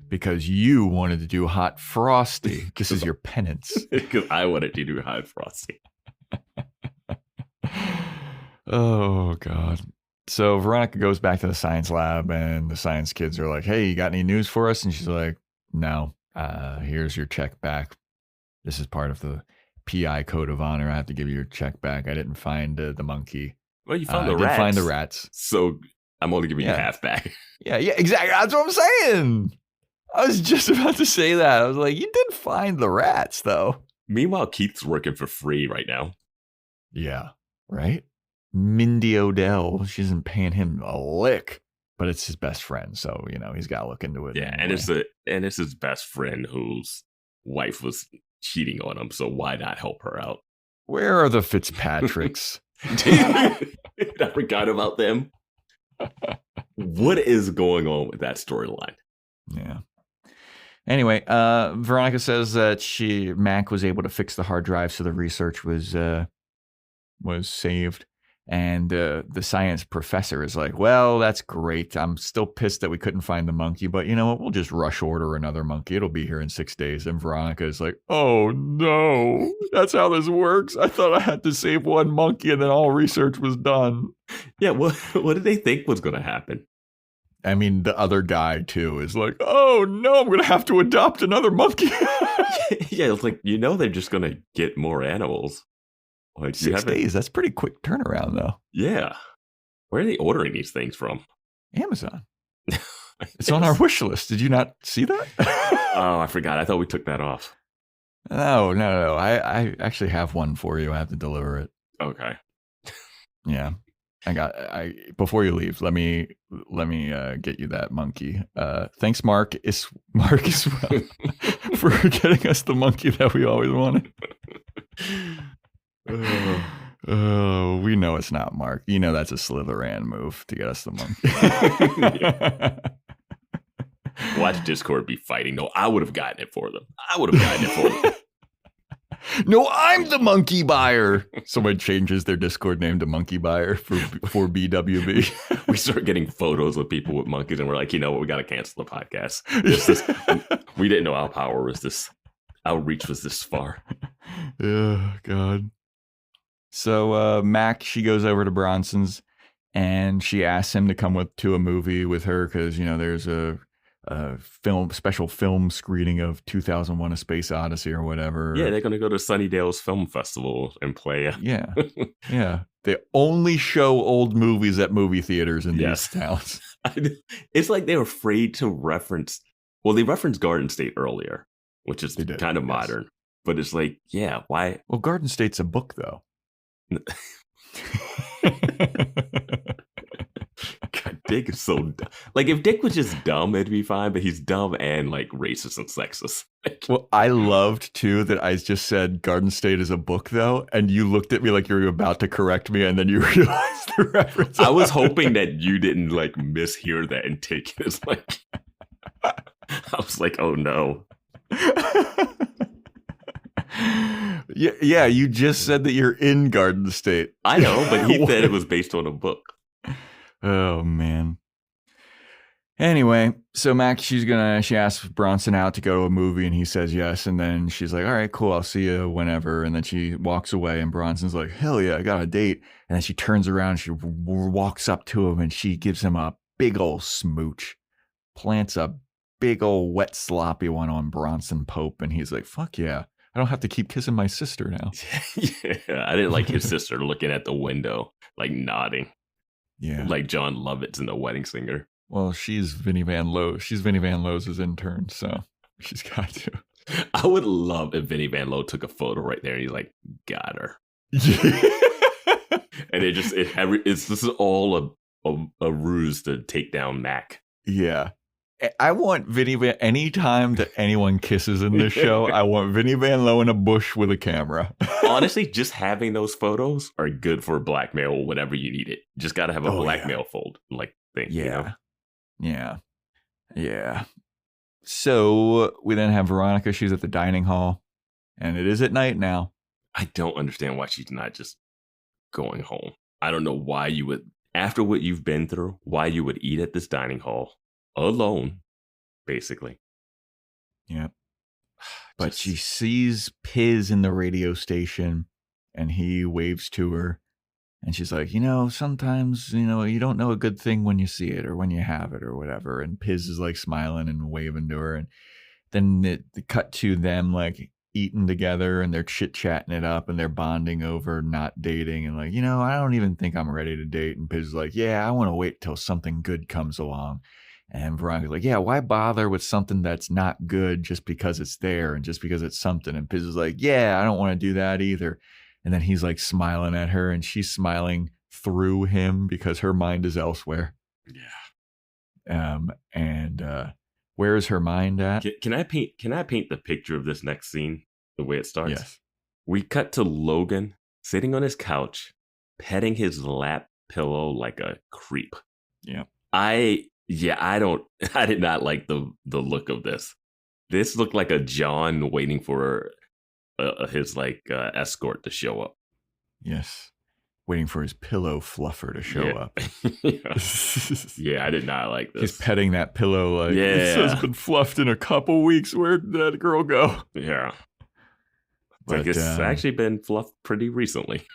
Because you wanted to do Hot Frosty. This is your penance. Because I wanted to do Hot Frosty. Oh, God. So Veronica goes back to the science lab and the science kids are like, hey, you got any news for us? And she's like, no, here's your check back. This is part of the PI code of honor. I have to give you your check back. I didn't find the monkey. Well, you found the rats. I did find the rats. So I'm only giving you half back. Yeah, exactly. That's what I'm saying. I was just about to say that. I was like, you did find the rats, though. Meanwhile, Keith's working for free right now. Yeah, right? Mindy Odell, she isn't paying him a lick, but it's his best friend, so you know he's got to look into it. Yeah, anyway. and it's his best friend whose wife was cheating on him, so why not help her out? Where are the Fitzpatricks? I forgot about them. What is going on with that storyline? Yeah. Anyway, Veronica says that Mac was able to fix the hard drive, so the research was saved. And the science professor is like, well, that's great. I'm still pissed that we couldn't find the monkey, but you know what? We'll just rush order another monkey. It'll be here in 6 days. And Veronica is like, oh, no, that's how this works. I thought I had to save one monkey and then all research was done. Yeah, what did they think was going to happen? I mean, the other guy, too, is like, oh, no, I'm going to have to adopt another monkey. Yeah, it's like, you know, they're just going to get more animals. Like 6 days. That's pretty quick turnaround, though. Yeah. Where are they ordering these things from? Amazon. It's on our wish list. Did you not see that? Oh, I forgot. I thought we took that off. No. I actually have one for you. I have to deliver it. Okay. Yeah. Before you leave, let me get you that monkey. Thanks, Mark as well for getting us the monkey that we always wanted. Oh, we know it's not Mark. You know that's a Slytherin move to get us the monkey. Watch Discord be fighting. No, I would have gotten it for them. No, I'm the monkey buyer. Someone changes their Discord name to monkey buyer for BWB. We start getting photos of people with monkeys and we're like, you know what? We got to cancel the podcast. We didn't know our power was this. Our reach was this far. Oh, God. So Mac, she goes over to Bronson's and she asks him to come to a movie with her because, you know, there's a special film screening of 2001: A Space Odyssey or whatever. Yeah, they're going to go to Sunnydale's Film Festival and play. Yeah. They only show old movies at movie theaters in these towns. It's like they're afraid to reference. Well, they referenced Garden State earlier, which is kind of modern. But it's like, yeah, why? Well, Garden State's a book, though. God, Dick is so dumb. Like, if Dick was just dumb, it'd be fine, but he's dumb and, like, racist and sexist. Well, I loved, too, that I just said Garden State is a book, though, and you looked at me like you were about to correct me, and then you realized the reference. I was hoping that you didn't, like, mishear that and take it as, like... I was like, oh, no. Yeah, you just said that you're in Garden State. I know, but he said it was based on a book. Oh, man. Anyway, so Mac, she asks Bronson out to go to a movie, and he says yes, and then she's like, all right, cool, I'll see you whenever, and then she walks away, and Bronson's like, hell yeah, I got a date, and then she turns around, she walks up to him, and she gives him a big old smooch, plants a big old wet sloppy one on Bronson Pope, and he's like, fuck yeah, I don't have to keep kissing my sister now. Yeah, I didn't like his sister looking at the window, like nodding. Yeah. Like John Lovett's in The Wedding Singer. Well, she's Vinnie Van Lowe. She's Vinnie Van Lowe's intern, so she's got to. I would love if Vinnie Van Lowe took a photo right there and he's like, got her. And this is all a ruse to take down Mac. Yeah. I want anytime that anyone kisses in this show, I want Vinnie Van Lowe in a bush with a camera. Honestly, just having those photos are good for blackmail whenever you need it. Just got to have a blackmail fold like thing. Yeah. You know? Yeah. So we then have Veronica. She's at the dining hall and it is at night now. I don't understand why she's not just going home. I don't know why you would, after what you've been through, why you would eat at this dining hall. Alone, basically. Yeah. But she sees Piz in the radio station and he waves to her. And she's like, you know, sometimes, you know, you don't know a good thing when you see it or when you have it or whatever. And Piz is like smiling and waving to her. And then it cut to them like eating together and they're chit-chatting it up and they're bonding over not dating. And like, you know, I don't even think I'm ready to date. And Piz is like, yeah, I want to wait till something good comes along. And Veronica's like, yeah, why bother with something that's not good just because it's there and just because it's something? And Piz is like, yeah, I don't want to do that either. And then he's like smiling at her and she's smiling through him because her mind is elsewhere. Yeah. Where is her mind at? Can I paint the picture of this next scene, the way it starts? Yes. We cut to Logan sitting on his couch, petting his lap pillow like a creep. Yeah. I did not like the look of this. This looked like a John waiting for his escort to show up. Yes. Waiting for his pillow fluffer to show up. Yeah, I did not like this. He's petting that pillow like, this has been fluffed in a couple weeks. Where did that girl go? Yeah. But, it's actually been fluffed pretty recently.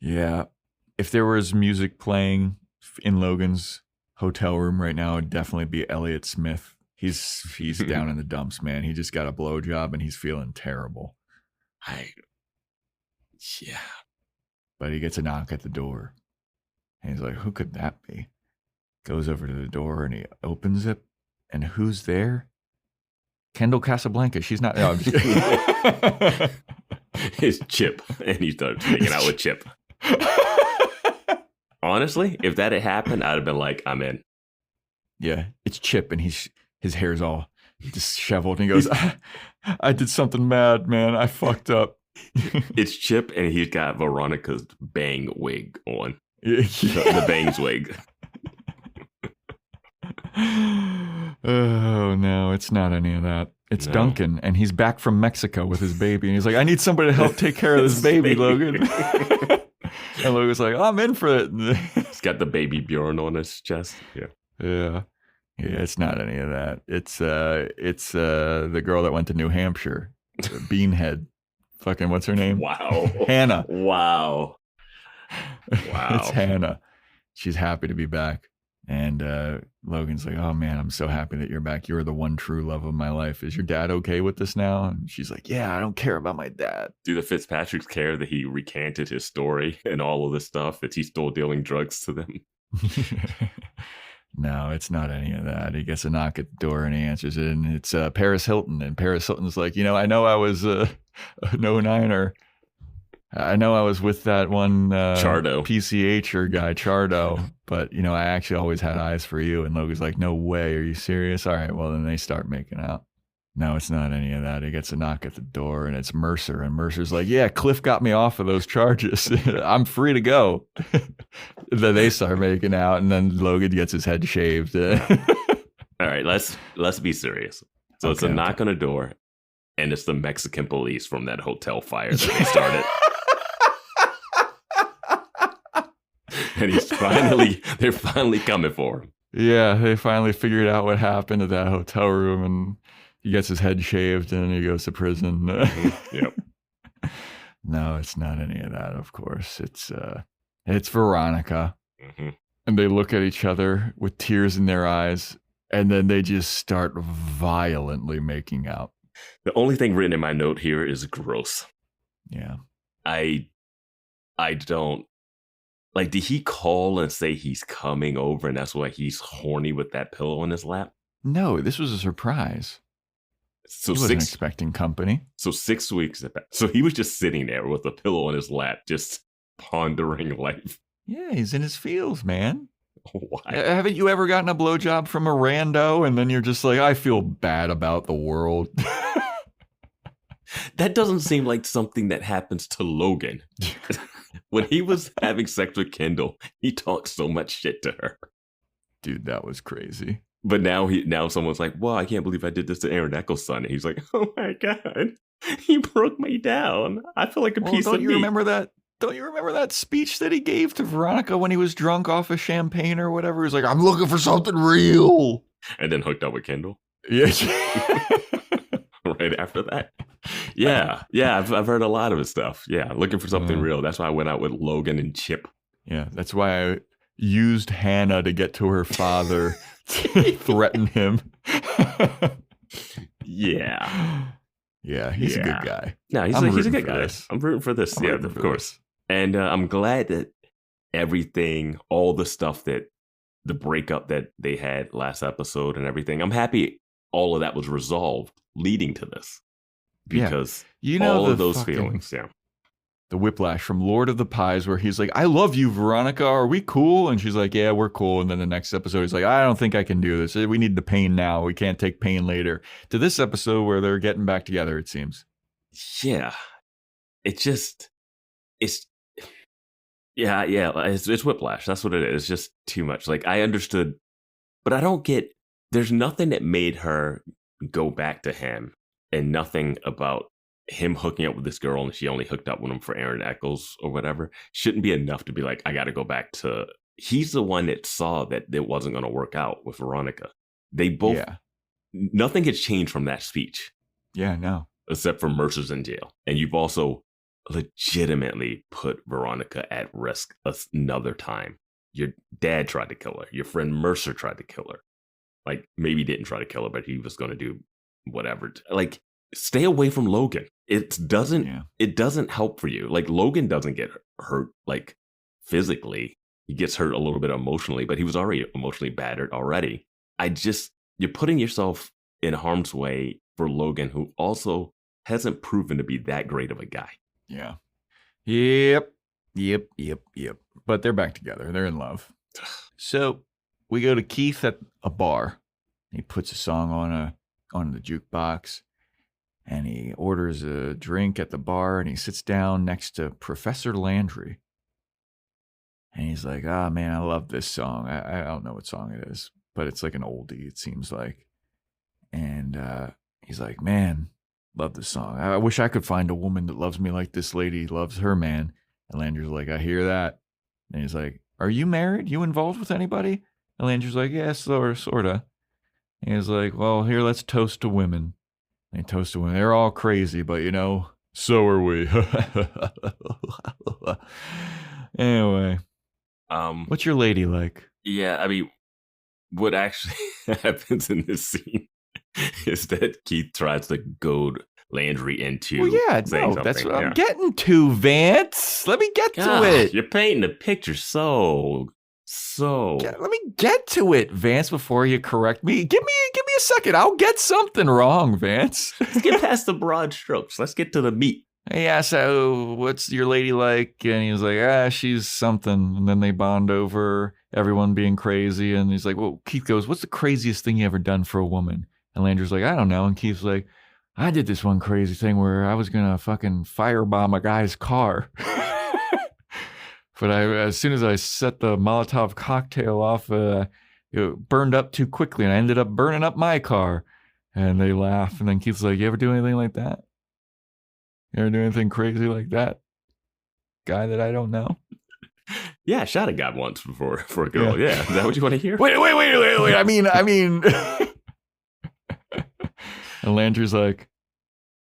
Yeah. If there was music playing in Logan's hotel room right now, it'd definitely be Elliott Smith. He's down in the dumps, man. He just got a blowjob and he's feeling terrible. Yeah. But he gets a knock at the door. And he's like, who could that be? Goes over to the door and he opens it. And who's there? Kendall Casablanca. She's not. No, I'm just kidding. It's Chip. And he started hanging out with Chip. Honestly, if that had happened, I'd have been like, I'm in. Yeah, it's Chip and his hair's all disheveled, and he goes, I did something mad, man. I fucked up. It's Chip, and he's got Veronica's bang wig on. Yeah. The bangs wig. Oh, no, it's not any of that. It's Duncan, and he's back from Mexico with his baby, and he's like, I need somebody to help take care of this baby, Logan. And Logan's like, I'm in for it. He's got the baby Bjorn on his chest. Yeah, it's not any of that. It's the girl that went to New Hampshire, Beanhead. Fucking what's her name? Wow. Hannah. Wow. It's Hannah. She's happy to be back. And Logan's like, oh man, I'm so happy that you're back. You're the one true love of my life. Is your dad okay with this now? And she's like, yeah, I don't care about my dad. Do the Fitzpatricks care that he recanted his story and all of this stuff? That he's still dealing drugs to them? No, it's not any of that. He gets a knock at the door and he answers it. And it's Paris Hilton. And Paris Hilton's like, I know I was a no-niner. I know I was with that one Chardo PCHer guy, Chardo, but I actually always had eyes for you. And Logan's like, no way, are you serious? All right, well then they start making out. No, it's not any of that. He gets a knock at the door and it's Mercer, and Mercer's like, yeah, Cliff got me off of those charges. I'm free to go. Then they start making out, and then Logan gets his head shaved. All right, let's be serious. So it's a knock on a door, and it's the Mexican police from that hotel fire that they started. And they're finally coming for him. Yeah, they finally figured out what happened at that hotel room, and he gets his head shaved and he goes to prison. Yep. No, it's not any of that, of course. It's Veronica. Mm-hmm. And they look at each other with tears in their eyes, and then they just start violently making out. The only thing written in my note here is gross. Yeah. I don't... Like, did he call and say he's coming over and that's why he's horny with that pillow in his lap? No, this was a surprise. So he wasn't expecting company. So 6 weeks. So he was just sitting there with a pillow in his lap, just pondering life. Yeah, he's in his feels, man. Why? Haven't you ever gotten a blowjob from a rando and then you're just like, I feel bad about the world? That doesn't seem like something that happens to Logan. When he was having sex with Kendall, he talked so much shit to her. Dude, that was crazy. But now someone's like, well, I can't believe I did this to Aaron Eccles' son. And he's like, oh my God, he broke me down. I feel like a piece of meat. Don't you remember that speech that he gave to Veronica when he was drunk off of champagne or whatever? He was like, I'm looking for something real. And then hooked up with Kendall. Yeah. Right after that. Yeah. I've heard a lot of his stuff. Yeah. Looking for something real. That's why I went out with Logan and Chip. Yeah. That's why I used Hannah to get to her father to threaten him. Yeah. Yeah. He's a good guy. No, he's a good guy. I'm rooting for this. Yeah, of course. And I'm glad that everything, all the stuff that the breakup that they had last episode and everything, I'm happy all of that was resolved leading to this. Because all of those feelings, the whiplash from Lord of the Pies, where he's like, I love you, Veronica. Are we cool? And she's like, yeah, we're cool. And then the next episode, he's like, I don't think I can do this. We need the pain now. We can't take pain later. To this episode where they're getting back together, it seems. Yeah. It's whiplash. That's what it is. It's just too much. Like, I understood, but I don't get, there's nothing that made her go back to him. And nothing about him hooking up with this girl and she only hooked up with him for Aaron Eccles or whatever shouldn't be enough to be like, I got to go back to... He's the one that saw that it wasn't going to work out with Veronica. They both... Yeah. Nothing has changed from that speech. Yeah, no. Except for Mercer's in jail. And you've also legitimately put Veronica at risk another time. Your dad tried to kill her. Your friend Mercer tried to kill her. Like, maybe he didn't try to kill her, but he was going to do whatever. Like, stay away from Logan. It doesn't help for you. Like, Logan doesn't get hurt like physically. He gets hurt a little bit emotionally, but he was already emotionally battered already. You're putting yourself in harm's way for Logan, who also hasn't proven to be that great of a guy. Yeah. Yep. But they're back together. They're in love. So we go to Keith at a bar. He puts a song gone to the jukebox, and he orders a drink at the bar, and he sits down next to Professor Landry. And he's like, "Ah, man, I love this song. I don't know what song it is, but it's like an oldie, it seems like." And he's like, "Man, love this song. I wish I could find a woman that loves me like this lady loves her man." And Landry's like, "I hear that." And he's like, "Are you married? You involved with anybody?" And Landry's like, "Yeah, sorta." And he's like, "Well, here, let's toast to women." And he toasts to women. They're all crazy, but so are we. Anyway. What's your lady like? Yeah, I mean, what actually happens in this scene is that Keith tries to goad Landry into saying something. That's what I'm getting to, Vance. Let me get to it. You're painting the picture so. Let me get to it, Vance, before you correct me. Give me a second. I'll get something wrong, Vance. Let's get past the broad strokes. Let's get to the meat. Yeah, so what's your lady like? And he's like, she's something. And then they bond over everyone being crazy. And he's like, well, Keith goes, what's the craziest thing you ever done for a woman? And Landry's like, I don't know. And Keith's like, I did this one crazy thing where I was going to fucking firebomb a guy's car. But as soon as I set the Molotov cocktail off, it burned up too quickly. And I ended up burning up my car. And they laugh. And then Keith's like, you ever do anything like that? You ever do anything crazy like that? Guy that I don't know? Yeah, I shot a guy once before for a girl. Yeah. Is that what you want to hear? Wait. I mean. And Landry's like,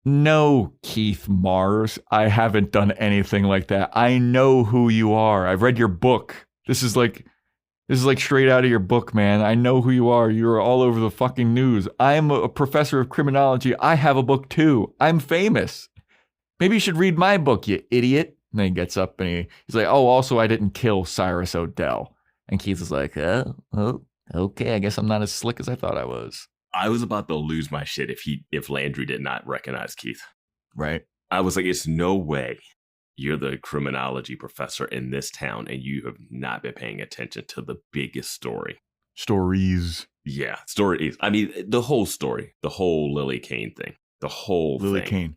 no, Keith Mars, I haven't done anything like that. I know who you are. I've read your book. This is like straight out of your book, man. I know who you are. You're all over the fucking news. I'm a professor of criminology. I have a book too. I'm famous. Maybe you should read my book, you idiot. And then he gets up and he's like, oh, also I didn't kill Cyrus O'Dell. And Keith is like, oh, okay, I guess I'm not as slick as I thought I was. I was about to lose my shit if Landry did not recognize Keith. Right. I was like, it's no way you're the criminology professor in this town and you have not been paying attention to the biggest story. Stories. Yeah, stories. I mean, the whole story, the whole Lily Kane thing, the whole Lily thing. Kane.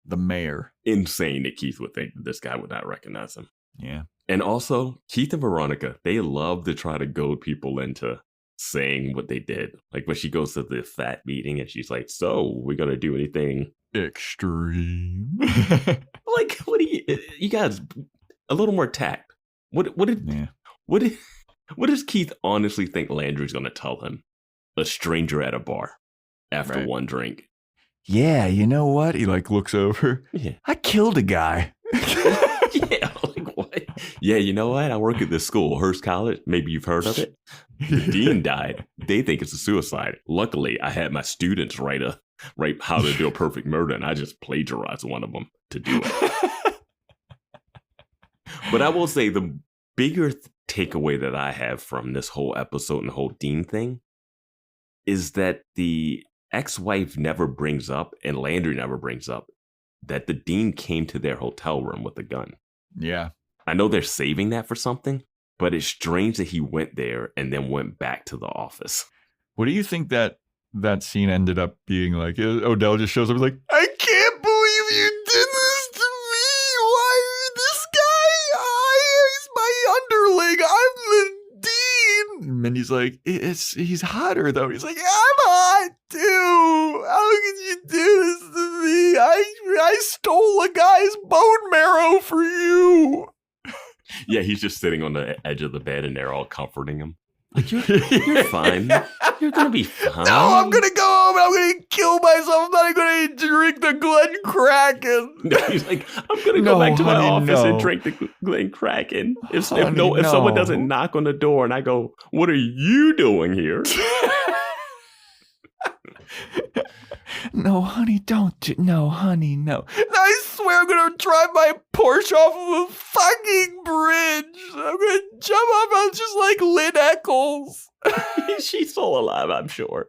The mayor. Insane that Keith would think that this guy would not recognize him. Yeah. And also, Keith and Veronica, they love to try to goad people into saying what they did. Like when she goes to the Phat meeting and she's like, so we're going to do anything extreme. Like, what do you guys, a little more tact. What does Keith honestly think Landry's going to tell him? A stranger at a bar after one drink. Yeah, you know what? He looks over. Yeah. I killed a guy. Yeah, what? Yeah, you know what? I work at this school, Hearst College. Maybe you've heard of it. The dean died. They think it's a suicide. Luckily, I had my students write how to do a perfect murder, and I just plagiarized one of them to do it. But I will say the bigger takeaway that I have from this whole episode and the whole dean thing is that the ex-wife never brings up, and Landry never brings up, that the dean came to their hotel room with a gun. Yeah. I know they're saving that for something, but it's strange that he went there and then went back to the office. What do you think that scene ended up being like? Odell just shows up and is like, I can't believe you did this to me. Why this guy? He's my underling. I'm the dean. And he's like, he's hotter though. He's like, I'm hot too. How could you do this to me? I stole a guy's bone marrow for you. Yeah, he's just sitting on the edge of the bed and they're all comforting him. Like, you're fine. You're going to be fine. No, I'm going to go home and I'm going to kill myself. I'm not going to drink the Glen Kraken. No, he's like, I'm going to go back to my office and drink the Glen Kraken. If someone doesn't knock on the door and I go, what are you doing here? No, honey, don't. No, honey, no. I swear I'm going to drive my Porsche off of a fucking bridge. I'm going to jump off. I'm just like Lynn Eccles. She's still alive, I'm sure.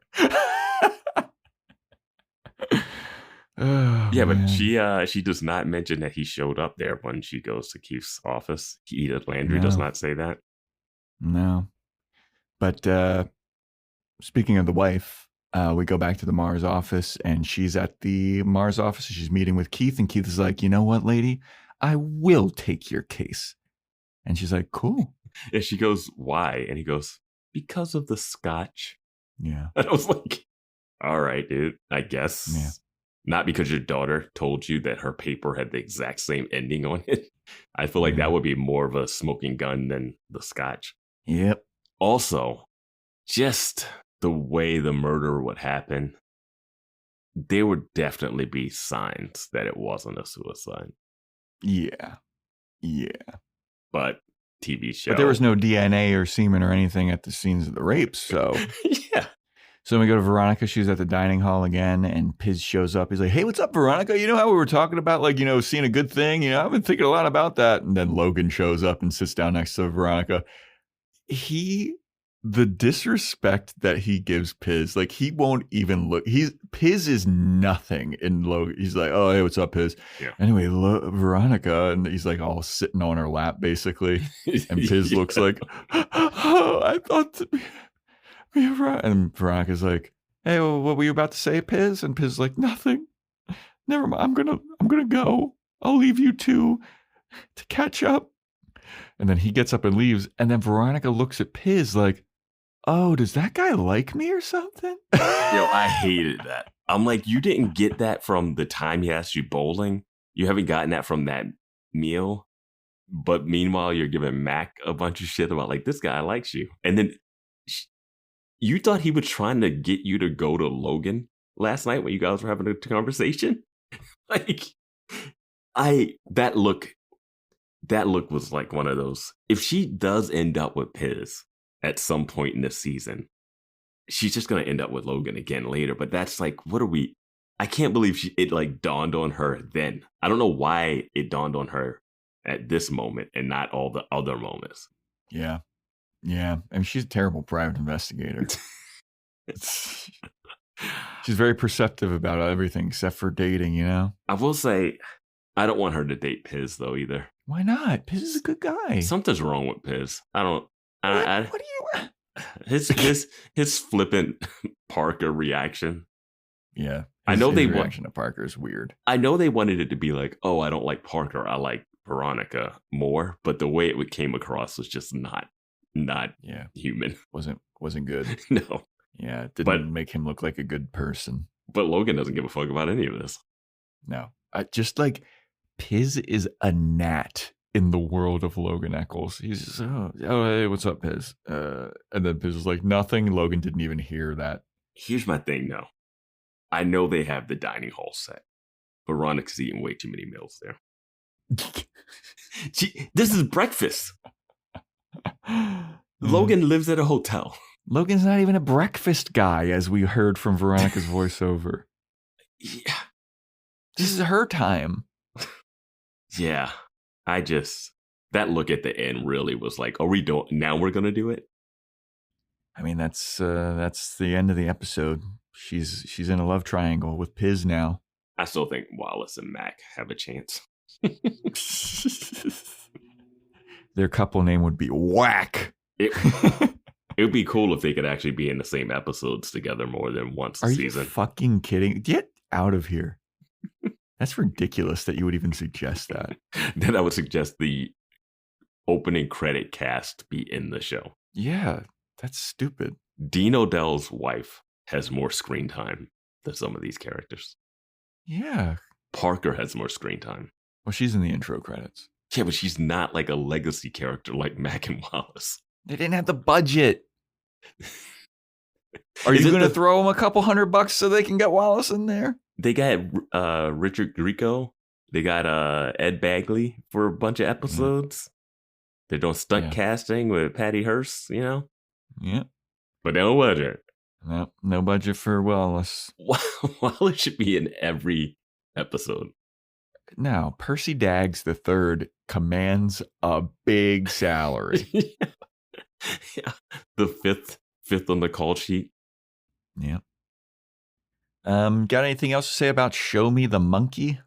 Oh, yeah, but man. she does not mention that he showed up there when she goes to Keith's office. Edith Landry does not say that. No. But speaking of the wife, We go back to the Mars office, and she's at the Mars office. She's meeting with Keith, and Keith is like, you know what, lady? I will take your case. And she's like, cool. And she goes, why? And he goes, because of the scotch. Yeah. And I was like, all right, dude, I guess. Yeah. Not because your daughter told you that her paper had the exact same ending on it. I feel like that would be more of a smoking gun than the scotch. Yep. Also, just the way the murder would happen, there would definitely be signs that it wasn't a suicide. Yeah. Yeah. But TV show. But there was no DNA or semen or anything at the scenes of the rapes, so. Yeah. So when we go to Veronica, she's at the dining hall again, and Piz shows up. He's like, hey, what's up, Veronica? You know how we were talking about, like, seeing a good thing? I've been thinking a lot about that. And then Logan shows up and sits down next to Veronica. The disrespect that he gives Piz, like, he won't even look. Piz is nothing in Logan. He's like, oh, hey, what's up, Piz? Yeah. Anyway, Veronica, and he's like all sitting on her lap, basically. And Piz looks like, oh, I thought and Veronica's like, hey, well, what were you about to say, Piz? And Piz is like, nothing. Never mind. I'm gonna go. I'll leave you two to catch up. And then he gets up and leaves. And then Veronica looks at Piz like, oh, does that guy like me or something? Yo, I hated that. I'm like, you didn't get that from the time he asked you bowling. You haven't gotten that from that meal. But meanwhile, you're giving Mac a bunch of shit about, like, this guy likes you. And then you thought he was trying to get you to go to Logan last night when you guys were having a conversation? Like, that look was like one of those. If she does end up with Piz at some point in this season, she's just going to end up with Logan again later. But that's like, I can't believe it like dawned on her then. I don't know why it dawned on her at this moment and not all the other moments. Yeah. Yeah. I mean, she's a terrible private investigator. She's very perceptive about everything except for dating, I will say, I don't want her to date Piz though either. Why not? Piz is a good guy. Something's wrong with Piz. What do you... His flippant Parker reaction. Yeah. I know his reaction to Parker is weird. I know they wanted it to be like, oh, I don't like Parker. I like Veronica more. But the way it came across was just not human. Wasn't good. No. Yeah, it didn't make him look like a good person. But Logan doesn't give a fuck about any of this. No. Just like Piz is a gnat in the world of Logan Eccles. He's just, oh, hey, what's up, Piz? And then Piz was like, nothing. Logan didn't even hear that. Here's my thing, though. I know they have the dining hall set. Veronica's eating way too many meals there. This is breakfast. Logan lives at a hotel. Logan's not even a breakfast guy, as we heard from Veronica's voiceover. Yeah. This is her time. Yeah. That look at the end really was like, now we're going to do it? I mean, that's the end of the episode. She's in a love triangle with Piz now. I still think Wallace and Mac have a chance. Their couple name would be Whack. It would be cool if they could actually be in the same episodes together more than once a season. Are you fucking kidding? Get out of here. That's ridiculous that you would even suggest that. Then I would suggest the opening credit cast be in the show. Yeah, that's stupid. Dean Odell's wife has more screen time than some of these characters. Yeah. Parker has more screen time. Well, she's in the intro credits. Yeah, but she's not like a legacy character like Mac and Wallace. They didn't have the budget. Are you going to throw them a couple $100 so they can get Wallace in there? They got Richard Grieco. They got Ed Bagley for a bunch of episodes. They're doing stunt casting with Patty Hearst, Yeah. But no budget. No budget for Wallace. Wallace should be in every episode. Now, Percy Daggs III commands a big salary. Yeah. The fifth on the call sheet. Yeah. Got anything else to say about Show Me the Monkey?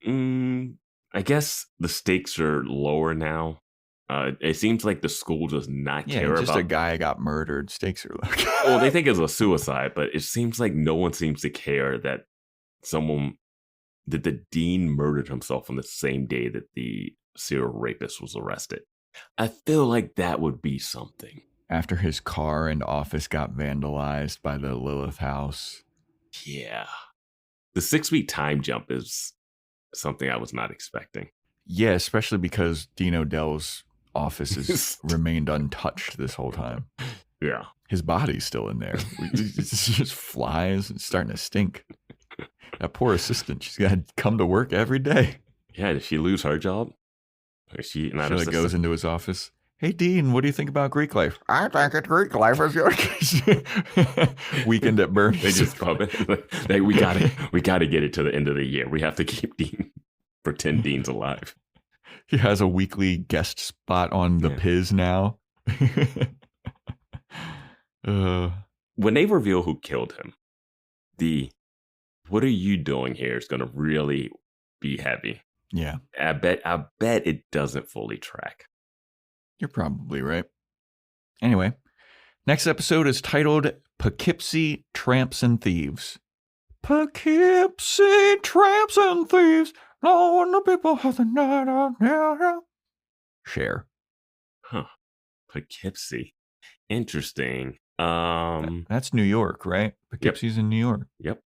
I guess the stakes are lower now. It seems like the school does not care just about... a guy got murdered. Stakes are low. Well, they think it's a suicide, but it seems like no one seems to care that the dean murdered himself on the same day that the serial rapist was arrested. I feel like that would be something. After his car and office got vandalized by the Lilith house. Yeah. The 6-week time jump is something I was not expecting. Yeah, especially because Dean O'Dell's office has remained untouched this whole time. Yeah. His body's still in there. It just flies and starting to stink. That poor assistant, she's got to come to work every day. Yeah, did she lose her job? She like goes into his office. Hey, Dean, what do you think about Greek life? I think it's Greek life is your Weekend at Bernie's. They just come in. Like, we gotta get it to the end of the year. We have to keep Dean, pretend Dean's alive. He has a weekly guest spot on the Piz now. When they reveal who killed him, what are you doing here is going to really be heavy. Yeah. I bet it doesn't fully track. You're probably right. Anyway, next episode is titled Poughkeepsie Tramps and Thieves. Poughkeepsie Tramps and Thieves. No, the people have the night out there. Share. Huh. Poughkeepsie. Interesting. That's New York, right? Poughkeepsie's in New York. Yep.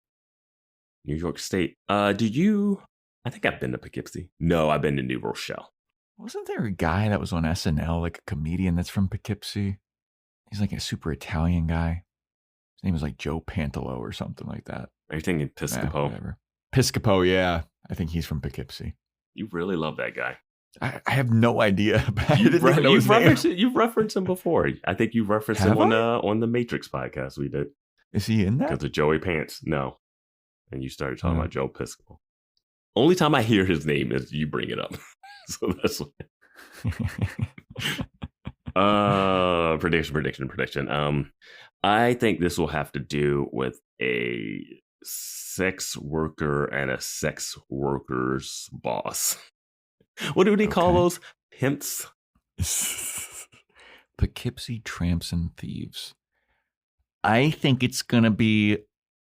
New York State. I think I've been to Poughkeepsie. No, I've been to New Rochelle. Wasn't there a guy that was on SNL, like a comedian that's from Poughkeepsie? He's like a super Italian guy. His name was like Joe Pantalo or something like that. Are you thinking Piscopo? Whatever. Piscopo, yeah. I think he's from Poughkeepsie. You really love that guy. I have no idea. You've referenced him before. I think you referenced him on the Matrix podcast we did. Is he in that? Because of Joey Pants. No. And you started talking about Joe Piscopo. Only time I hear his name is you bring it up. So that's prediction. I think this will have to do with a sex worker and a sex worker's boss. What do they call those? Pimps? Poughkeepsie Tramps and Thieves. I think it's going to be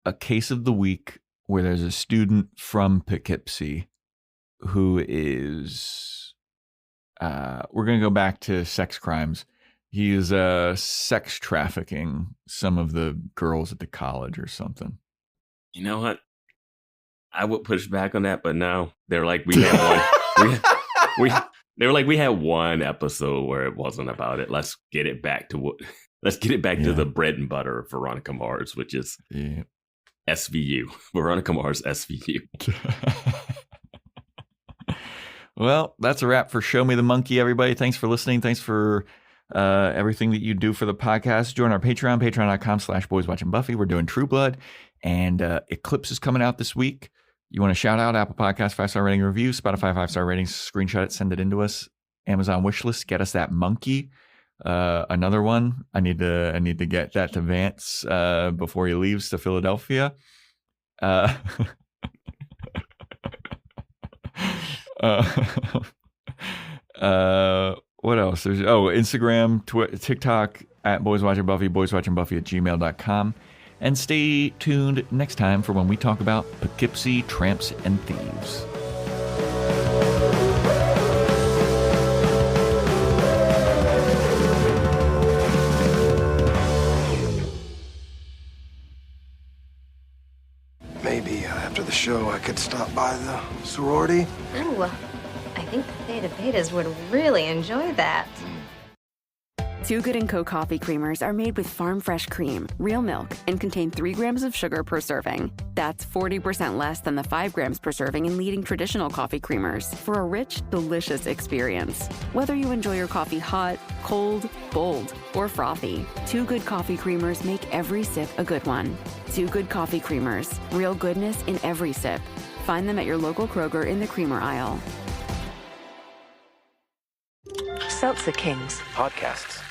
a case of the week where there's a student from Poughkeepsie who is, we're going to go back to sex crimes. He is sex trafficking some of the girls at the college or something. You know what? I would push back on that, but no. They're like, we had one. They were like, we had one episode where it wasn't about it. Let's get it back to to the bread and butter of Veronica Mars, which is SVU. Veronica Mars SVU. Well, that's a wrap for Show Me the Monkey, everybody. Thanks for listening. Thanks for everything that you do for the podcast. Join our Patreon, patreon.com/boyswatchingbuffy. We're doing True Blood, and Eclipse is coming out this week. You want to shout out Apple Podcast 5-star rating review, Spotify 5-star ratings, screenshot it, send it into us. Amazon wishlist, get us that monkey. Another one, I need to get that to Vance before he leaves to Philadelphia. What else? There's Instagram, TikTok at boyswatchingbuffy, boyswatchingbuffy@gmail.com. And stay tuned next time for when we talk about Poughkeepsie Tramps and Thieves. Maybe after the show I could stop by the sorority. Ooh, I think the Theta Betas would really enjoy that. Too Good & Co. coffee creamers are made with farm fresh cream, real milk, and contain 3 grams of sugar per serving. That's 40% less than the 5 grams per serving in leading traditional coffee creamers for a rich, delicious experience. Whether you enjoy your coffee hot, cold, bold, or frothy, Too Good coffee creamers make every sip a good one. Too Good coffee creamers, real goodness in every sip. Find them at your local Kroger in the creamer aisle. Seltzer Kings Podcasts.